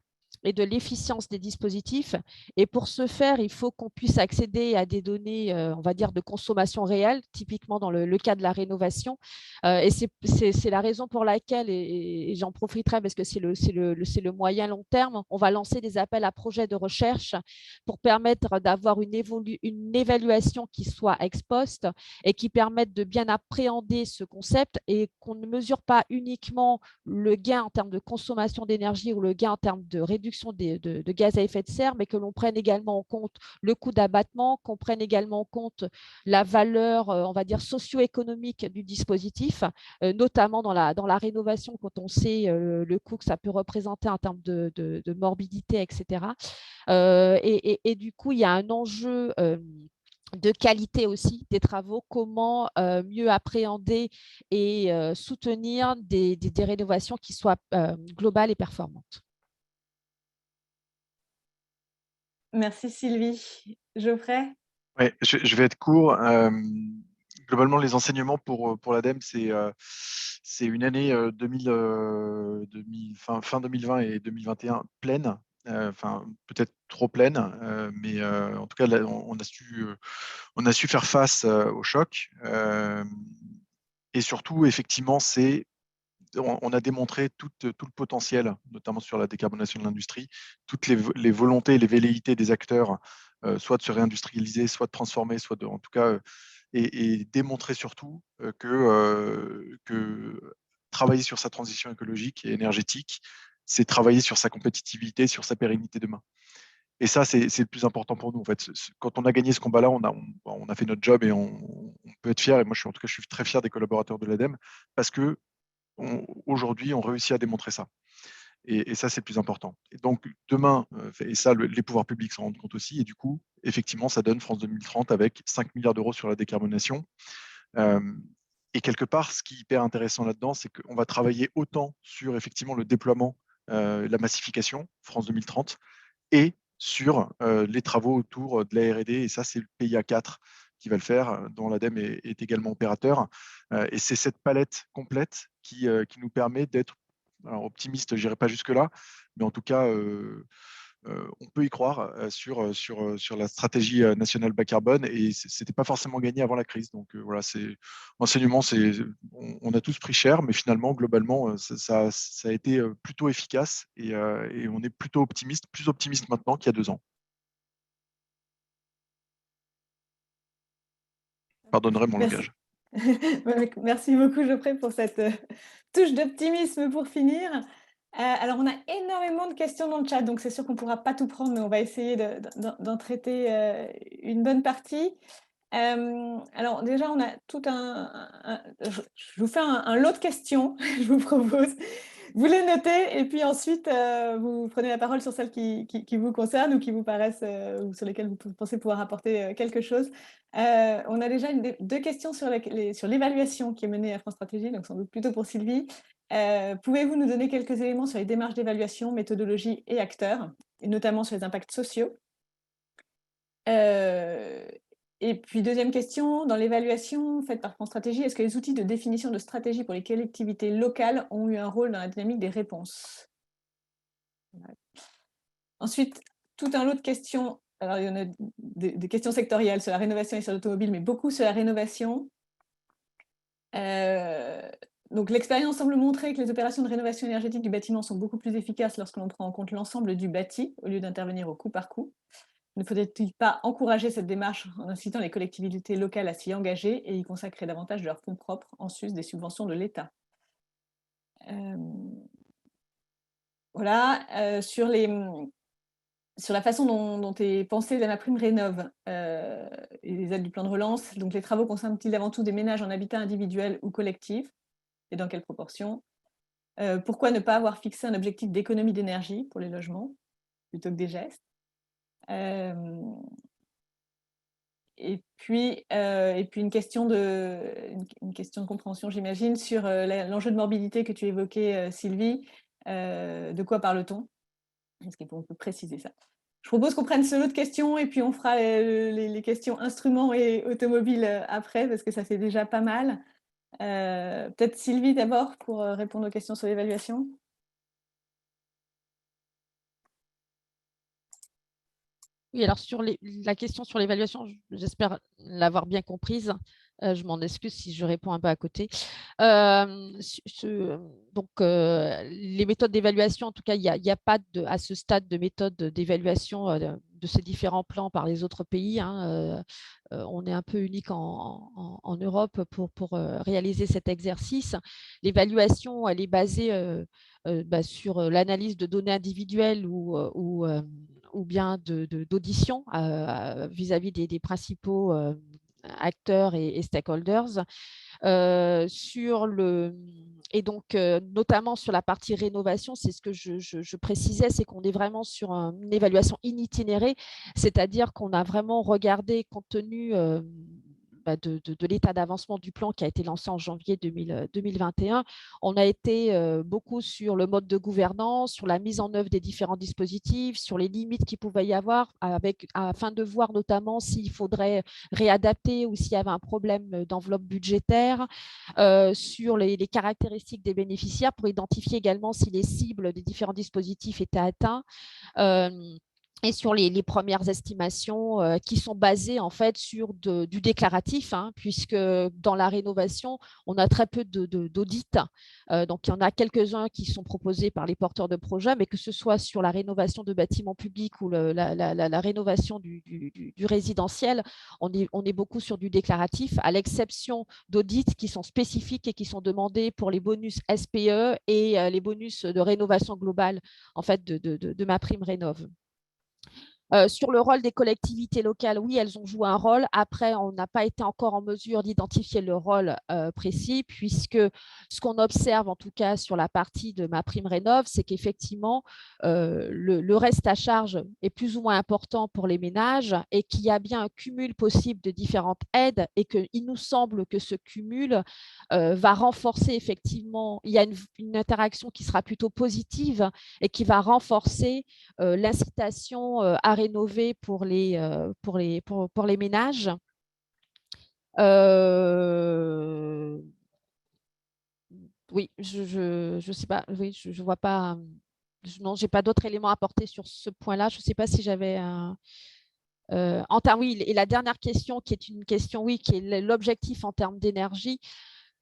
et de l'efficience des dispositifs. Et pour ce faire, il faut qu'on puisse accéder à des données, on va dire, de consommation réelle, typiquement dans le cas de la rénovation. Et c'est la raison pour laquelle, et j'en profiterai parce que c'est le moyen long terme, on va lancer des appels à projets de recherche pour permettre d'avoir une évaluation qui soit ex post et qui permette de bien appréhender ce concept et qu'on ne mesure pas uniquement le gain en termes de consommation d'énergie ou le gain en termes de réduction de gaz à effet de serre, mais que l'on prenne également en compte le coût d'abattement, qu'on prenne également en compte la valeur, on va dire, socio-économique du dispositif, notamment dans la rénovation, quand on sait le coût que ça peut représenter en termes de morbidité, etc. Et du coup, il y a un enjeu de qualité aussi des travaux, comment mieux appréhender et soutenir des rénovations qui soient globales et performantes. Merci Sylvie. Geoffrey? Oui, je vais être court. Globalement, les enseignements pour l'ADEME, c'est une année fin 2020 et 2021 pleine, enfin peut-être trop pleine, mais en tout cas, là, on a su faire face au choc. Et surtout, effectivement, on a démontré tout le potentiel, notamment sur la décarbonation de l'industrie, toutes les volontés et les velléités des acteurs, soit de se réindustrialiser, soit de transformer, en tout cas, et démontrer surtout que travailler sur sa transition écologique et énergétique, c'est travailler sur sa compétitivité, sur sa pérennité demain. Et ça, c'est le plus important pour nous. En fait, quand on a gagné ce combat-là, on a fait notre job et on peut être fier. Et moi, je suis très fier des collaborateurs de l'ADEME parce que aujourd'hui, on réussit à démontrer ça. Et ça, c'est le plus important. Et donc, demain, et ça, les pouvoirs publics s'en rendent compte aussi. Et du coup, effectivement, ça donne France 2030 avec 5 milliards d'euros sur la décarbonation. Et quelque part, ce qui est hyper intéressant là-dedans, c'est qu'on va travailler autant sur effectivement le déploiement, la massification, France 2030, et sur les travaux autour de la R&D. Et ça, c'est le PIA 4 qui va le faire, dont l'ADEME est également opérateur. Et c'est cette palette complète qui nous permet d'être optimiste, je n'irai pas jusque-là, mais en tout cas, on peut y croire sur la stratégie nationale bas carbone, et ce n'était pas forcément gagné avant la crise. Donc voilà, enseignement, on a tous pris cher, mais finalement, globalement, ça a été plutôt efficace, et on est plutôt optimiste, plus optimiste maintenant qu'il y a 2 ans. Pardonnerai mon langage. Merci beaucoup Geoffrey pour cette touche d'optimisme pour finir. Alors, on a énormément de questions dans le chat, donc c'est sûr qu'on ne pourra pas tout prendre, mais on va essayer d'en traiter une bonne partie. Alors déjà, on a tout je vous fais un lot de questions, je vous propose. Vous les notez et puis ensuite, vous prenez la parole sur celles qui vous concernent ou qui vous paraissent, ou sur lesquelles vous pensez pouvoir apporter quelque chose. On a déjà 2 questions sur l'évaluation qui est menée à France Stratégie, donc sans doute plutôt pour Sylvie. Pouvez-vous nous donner quelques éléments sur les démarches d'évaluation, méthodologie et acteurs, et notamment sur les impacts sociaux? Et puis deuxième question, dans l'évaluation faite par France Stratégie, est-ce que les outils de définition de stratégie pour les collectivités locales ont eu un rôle dans la dynamique des réponses? Ensuite, tout un lot de questions. Alors, il y en a des questions sectorielles sur la rénovation et sur l'automobile, mais beaucoup sur la rénovation. Donc, l'expérience semble montrer que les opérations de rénovation énergétique du bâtiment sont beaucoup plus efficaces lorsque l'on prend en compte l'ensemble du bâti au lieu d'intervenir au coup par coup. Ne faudrait-il pas encourager cette démarche en incitant les collectivités locales à s'y engager et y consacrer davantage de leurs fonds propres en sus des subventions de l'État? Voilà, sur la façon dont est pensée la MaPrimeRénov', et les aides du plan de relance, donc les travaux concernent-ils avant tout des ménages en habitat individuel ou collectif? Et dans quelle proportion? Pourquoi ne pas avoir fixé un objectif d'économie d'énergie pour les logements, plutôt que des gestes? Hem Et puis une question de compréhension, j'imagine, sur, l'enjeu de morbidité que tu évoquais, Sylvie. De quoi parle-t-on? Est-ce qu'on peut préciser ça? Je propose qu'on prenne ce lot de questions et puis on fera, les questions instruments et automobiles, après parce que ça fait déjà pas mal. Peut-être Sylvie d'abord pour, répondre aux questions sur l'évaluation? Oui, alors sur la question sur l'évaluation, j'espère l'avoir bien comprise. Je m'en excuse si je réponds un peu à côté. Donc, les méthodes d'évaluation, en tout cas, il y a pas à ce stade de méthode d'évaluation de ces différents plans par les autres pays, hein. On est un peu unique en Europe pour réaliser cet exercice. L'évaluation, elle est basée sur l'analyse de données individuelles ou bien d'audition vis-à-vis des principaux acteurs et stakeholders. Et donc, notamment sur la partie rénovation, c'est ce que je précisais, c'est qu'on est vraiment sur une évaluation itinéraire, c'est-à-dire qu'on a vraiment regardé, compte tenu de l'état d'avancement du plan qui a été lancé en janvier 2021, on a été beaucoup sur le mode de gouvernance, sur la mise en œuvre des différents dispositifs, sur les limites qu'il pouvait y avoir, afin de voir notamment s'il faudrait réadapter ou s'il y avait un problème d'enveloppe budgétaire, sur les caractéristiques des bénéficiaires pour identifier également si les cibles des différents dispositifs étaient atteints. Et sur les premières estimations qui sont basées en fait sur du déclaratif, hein, puisque dans la rénovation, on a très peu d'audits. Donc, il y en a quelques-uns qui sont proposés par les porteurs de projets, mais que ce soit sur la rénovation de bâtiments publics ou la rénovation du résidentiel, on est beaucoup sur du déclaratif, à l'exception d'audits qui sont spécifiques et qui sont demandés pour les bonus SPE et les bonus de rénovation globale en fait, de MaPrimeRénov'. Sur le rôle des collectivités locales, oui, elles ont joué un rôle. Après, on n'a pas été encore en mesure d'identifier le rôle précis, puisque ce qu'on observe, en tout cas sur la partie de MaPrimeRénov', c'est qu'effectivement, le reste à charge est plus ou moins important pour les ménages et qu'il y a bien un cumul possible de différentes aides et qu'il nous semble que ce cumul va renforcer effectivement, il y a une interaction qui sera plutôt positive et qui va renforcer l'incitation à rénover pour les ménages. Oui, je sais pas, oui, je vois pas. Non, j'ai pas d'autres éléments à apporter sur ce point-là. Je ne sais pas si j'avais un. Oui, et la dernière question, qui est une question, oui, qui est l'objectif en termes d'énergie.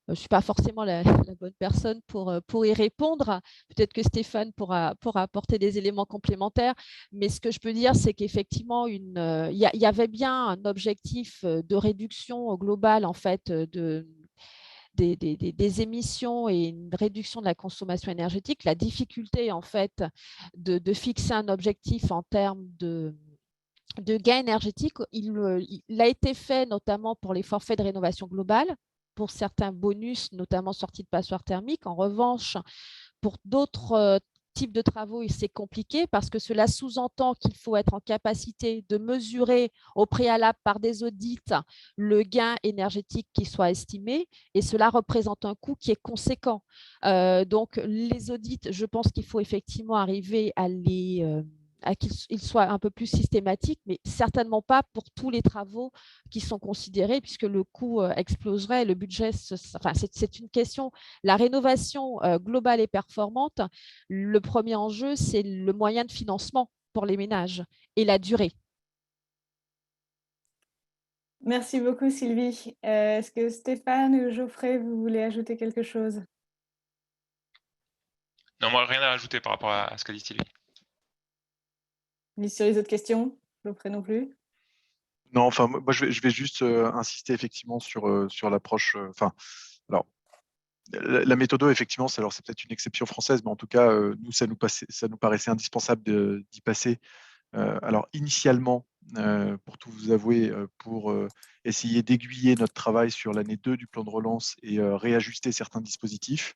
Je ne suis pas forcément la bonne personne pour y répondre. Peut-être que Stéphane pourra apporter des éléments complémentaires. Mais ce que je peux dire, c'est qu'effectivement, il y avait bien un objectif de réduction globale en fait, des émissions et une réduction de la consommation énergétique. La difficulté en fait de fixer un objectif en termes de gain énergétique, il a été fait notamment pour les forfaits de rénovation globale, pour certains bonus, notamment sortie de passoires thermiques. En revanche, pour d'autres types de travaux, c'est compliqué parce que cela sous-entend qu'il faut être en capacité de mesurer au préalable par des audits le gain énergétique qui soit estimé, et cela représente un coût qui est conséquent. Donc, les audits, je pense qu'il faut effectivement arriver à qu'ils soient un peu plus systématiques, mais certainement pas pour tous les travaux qui sont considérés, puisque le coût exploserait, le budget, c'est une question. La rénovation globale et performante, le premier enjeu, c'est le moyen de financement pour les ménages et la durée. Merci beaucoup Sylvie. Est-ce que Stéphane ou Geoffrey, vous voulez ajouter quelque chose? Non, moi, rien à rajouter par rapport à ce qu'a dit Sylvie. Ni sur les autres questions? Geoffrey non plus? Non, enfin, moi, je vais juste insister effectivement sur l'approche. Enfin, alors, la méthode, effectivement, c'est peut-être une exception française, mais en tout cas, nous, ça nous paraissait indispensable d'y passer. Alors, initialement, pour tout vous avouer, pour essayer d'aiguiller notre travail sur l'année 2 du plan de relance et réajuster certains dispositifs.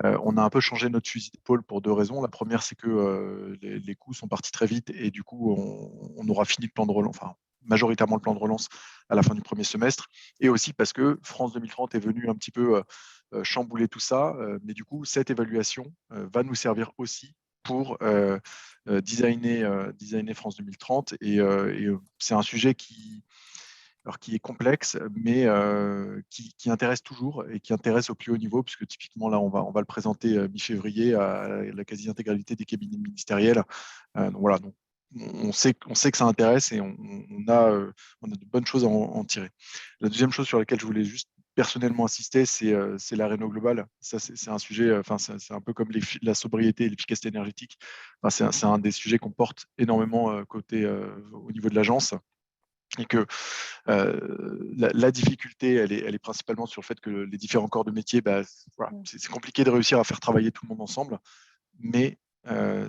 On a un peu changé notre fusil d'épaule pour 2 raisons. La première, c'est que les coûts sont partis très vite et du coup, on aura fini le plan de relance, enfin, majoritairement le plan de relance à la fin du premier semestre. Et aussi parce que France 2030 est venu un petit peu chambouler tout ça. Mais du coup, cette évaluation va nous servir aussi pour designer France 2030. Et c'est un sujet qui est complexe, mais qui intéresse toujours et qui intéresse au plus haut niveau, puisque typiquement, là, on va le présenter mi-février à la quasi-intégralité des cabinets ministériels. Donc voilà, donc, on sait que ça intéresse et on a de bonnes choses à en tirer. La deuxième chose sur laquelle je voulais juste personnellement insister, c'est la réno globale. Ça, c'est un sujet, c'est un peu comme la sobriété et l'efficacité énergétique. C'est un des sujets qu'on porte énormément au niveau de l'agence. Et que la difficulté, elle est principalement sur le fait que les différents corps de métier, voilà, c'est compliqué de réussir à faire travailler tout le monde ensemble, mais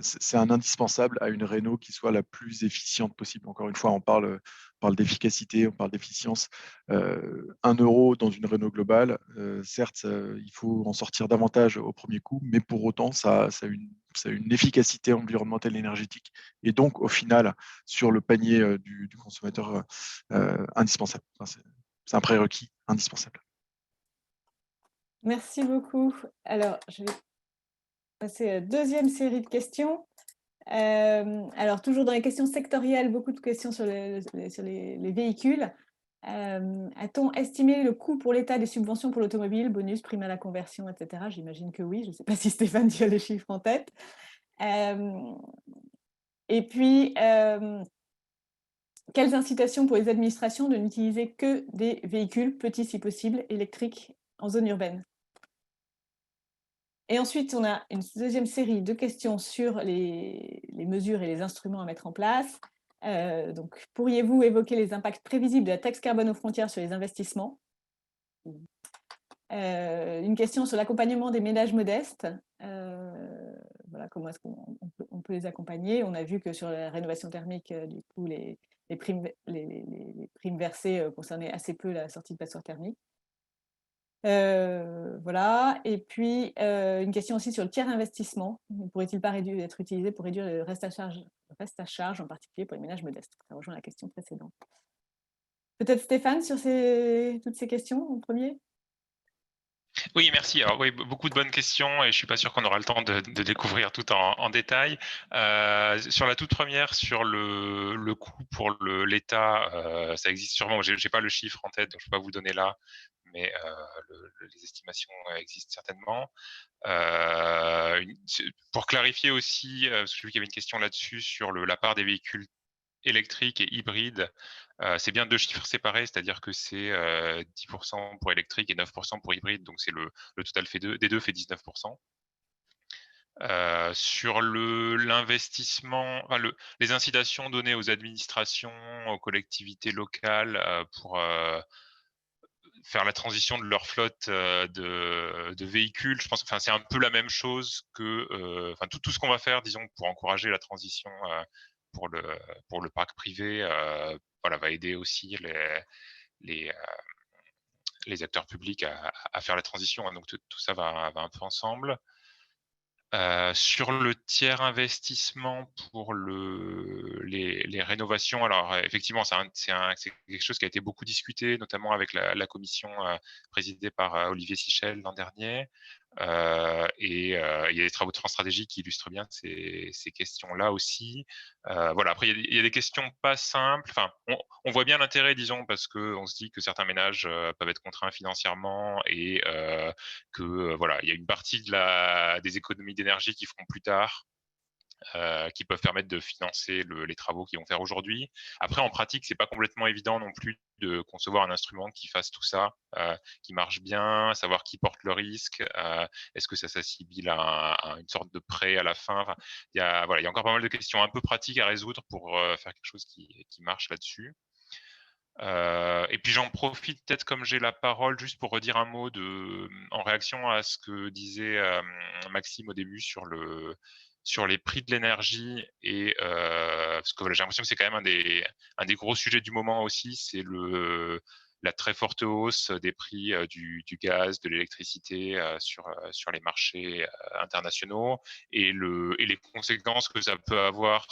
c'est un indispensable à une réno qui soit la plus efficiente possible. Encore une fois, on parle d'efficacité, on parle d'efficience. 1 euro dans une réno globale, certes, il faut en sortir davantage au premier coup, mais pour autant, ça a une efficacité environnementale et énergétique. Et donc, au final, sur le panier du consommateur, indispensable. Enfin, c'est un prérequis indispensable. Merci beaucoup. Alors, je vais passer à la deuxième série de questions. Alors, toujours dans les questions sectorielles, beaucoup de questions sur les véhicules. A-t-on estimé le coût pour l'État des subventions pour l'automobile, bonus, prime à la conversion, etc. J'imagine que oui. Je ne sais pas si Stéphane, tu as les chiffres en tête. Et puis, quelles incitations pour les administrations de n'utiliser que des véhicules, petits si possible, électriques, en zone urbaine? Et ensuite, on a une deuxième série de questions sur les mesures et les instruments à mettre en place. Donc, pourriez-vous évoquer les impacts prévisibles de la taxe carbone aux frontières sur les investissements? Une question sur l'accompagnement des ménages modestes. Voilà, comment est-ce qu'on peut les accompagner? On a vu que sur la rénovation thermique, du coup, les primes versées concernaient assez peu la sortie de passoire thermique. Voilà. Et puis, une question aussi sur le tiers investissement. Ne pourrait-il pas être utilisé pour réduire le reste à charge, en particulier pour les ménages modestes? Ça rejoint la question précédente. Peut-être Stéphane, sur toutes ces questions en premier? Oui, merci. Alors oui, beaucoup de bonnes questions et je ne suis pas sûr qu'on aura le temps de découvrir tout en détail. Sur la toute première, sur le coût pour l'État, ça existe sûrement. Je n'ai pas le chiffre en tête, donc je ne peux pas vous donner là, mais les estimations existent certainement. Pour clarifier aussi, parce que j'ai vu qu'il y avait une question là-dessus sur la part des véhicules électriques et hybrides, c'est bien 2 chiffres séparés, c'est-à-dire que c'est 10% pour électrique et 9% pour hybride, donc c'est le total des deux fait 19%. Sur l'investissement, enfin les incitations données aux administrations, aux collectivités locales, pour faire la transition de leur flotte de véhicules, je pense, enfin c'est un peu la même chose que, enfin tout ce qu'on va faire, disons, pour encourager la transition pour le parc privé, voilà, va aider aussi les, euh, les acteurs publics à faire la transition, hein, donc tout ça va un peu ensemble. Sur le tiers investissement pour les rénovations, alors effectivement, c'est quelque chose qui a été beaucoup discuté, notamment avec la commission présidée par Olivier Sichel l'an dernier. Il y a des travaux de France Stratégie qui illustrent bien ces questions-là aussi. Voilà. Après, il y a des questions pas simples. Enfin, on voit bien l'intérêt, disons, parce qu'on se dit que certains ménages peuvent être contraints financièrement et que voilà, il y a une partie des économies d'énergie qu'ils feront plus tard qui peuvent permettre de financer les travaux qu'ils vont faire aujourd'hui. Après, en pratique, c'est pas complètement évident non plus de concevoir un instrument qui fasse tout ça, qui marche bien, savoir qui porte le risque, est-ce que ça s'assimile à une sorte de prêt à la fin. Enfin, il y a encore pas mal de questions un peu pratiques à résoudre pour faire quelque chose qui marche là-dessus. Et puis j'en profite peut-être comme j'ai la parole juste pour redire un mot en réaction à ce que disait Maxime au début sur les prix de l'énergie et parce que j'ai l'impression que c'est quand même un des gros sujets du moment aussi, c'est la très forte hausse des prix du gaz, de l'électricité sur les marchés internationaux et les conséquences que ça peut avoir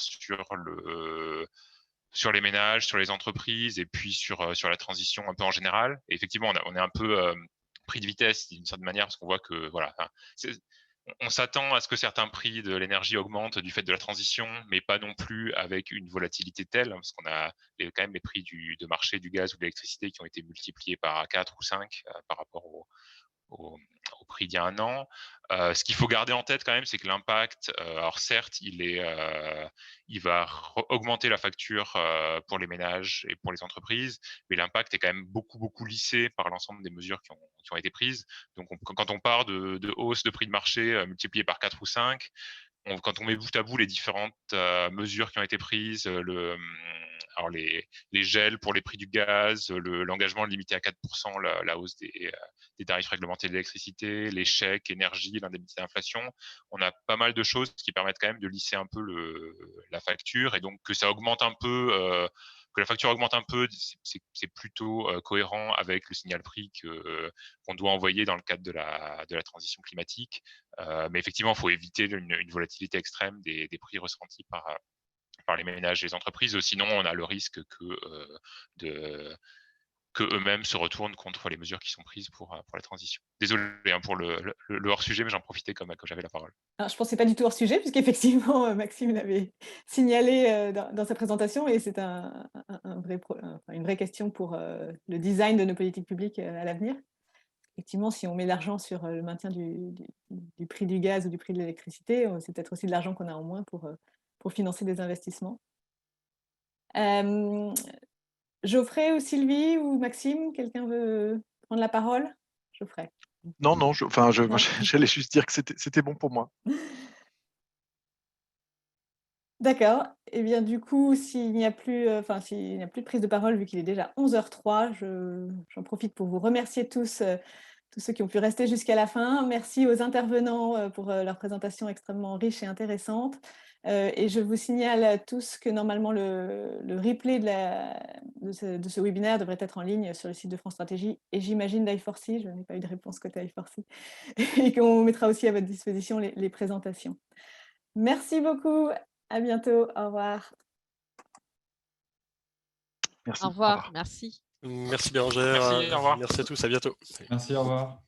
sur les ménages, sur les entreprises et puis sur la transition un peu en général. Et effectivement, on est un peu pris de vitesse d'une certaine manière parce qu'on voit que voilà, on s'attend à ce que certains prix de l'énergie augmentent du fait de la transition, mais pas non plus avec une volatilité telle, parce qu'on a quand même les prix de marché du gaz ou de l'électricité qui ont été multipliés par 4 ou 5 par rapport au prix d'il y a un an. Ce qu'il faut garder en tête quand même, c'est que l'impact, alors certes, il va augmenter la facture pour les ménages et pour les entreprises, mais l'impact est quand même beaucoup, beaucoup lissé par l'ensemble des mesures qui ont été prises. Donc, quand on part de hausse de prix de marché multipliée par 4 ou 5, quand on met bout à bout les différentes mesures qui ont été prises, alors les gels pour les prix du gaz, l'engagement limité à 4% la hausse des tarifs réglementés de l'électricité, les chèques, énergie, l'indemnité d'inflation, on a pas mal de choses qui permettent quand même de lisser un peu la facture et donc que ça augmente un peu, que la facture augmente un peu, c'est plutôt cohérent avec le signal prix qu'on doit envoyer dans le cadre de la transition climatique. Mais effectivement, il faut éviter une volatilité extrême des prix ressentis par les ménages et les entreprises. Sinon, on a le risque que eux-mêmes se retournent contre les mesures qui sont prises pour la transition. Désolé pour le hors-sujet, mais j'en profitais comme j'avais la parole. Alors, je ne pensais pas du tout hors sujet, puisqu'effectivement, Maxime l'avait signalé dans sa présentation, et c'est une vraie question pour le design de nos politiques publiques à l'avenir. Effectivement, si on met l'argent sur le maintien du prix du gaz ou du prix de l'électricité, c'est peut-être aussi de l'argent qu'on a en moins pour financer des investissements. Geoffrey ou Sylvie ou Maxime, quelqu'un veut prendre la parole? Geoffrey. Non, moi, j'allais juste dire que c'était bon pour moi. D'accord. Et bien, du coup, s'il n'y a plus de prise de parole, vu qu'il est déjà 11h03, j'en profite pour vous remercier tous ceux qui ont pu rester jusqu'à la fin. Merci aux intervenants pour leur présentation extrêmement riche et intéressante. Et je vous signale à tous que normalement, le replay de ce webinaire devrait être en ligne sur le site de France Stratégie et j'imagine d'I4C. Je n'ai pas eu de réponse côté I4C. Et qu'on mettra aussi à votre disposition les présentations. Merci beaucoup. À bientôt. Au revoir. Merci. Au revoir, merci. Merci Bérangère. Merci, au revoir. Merci à tous, à bientôt. Merci, au revoir.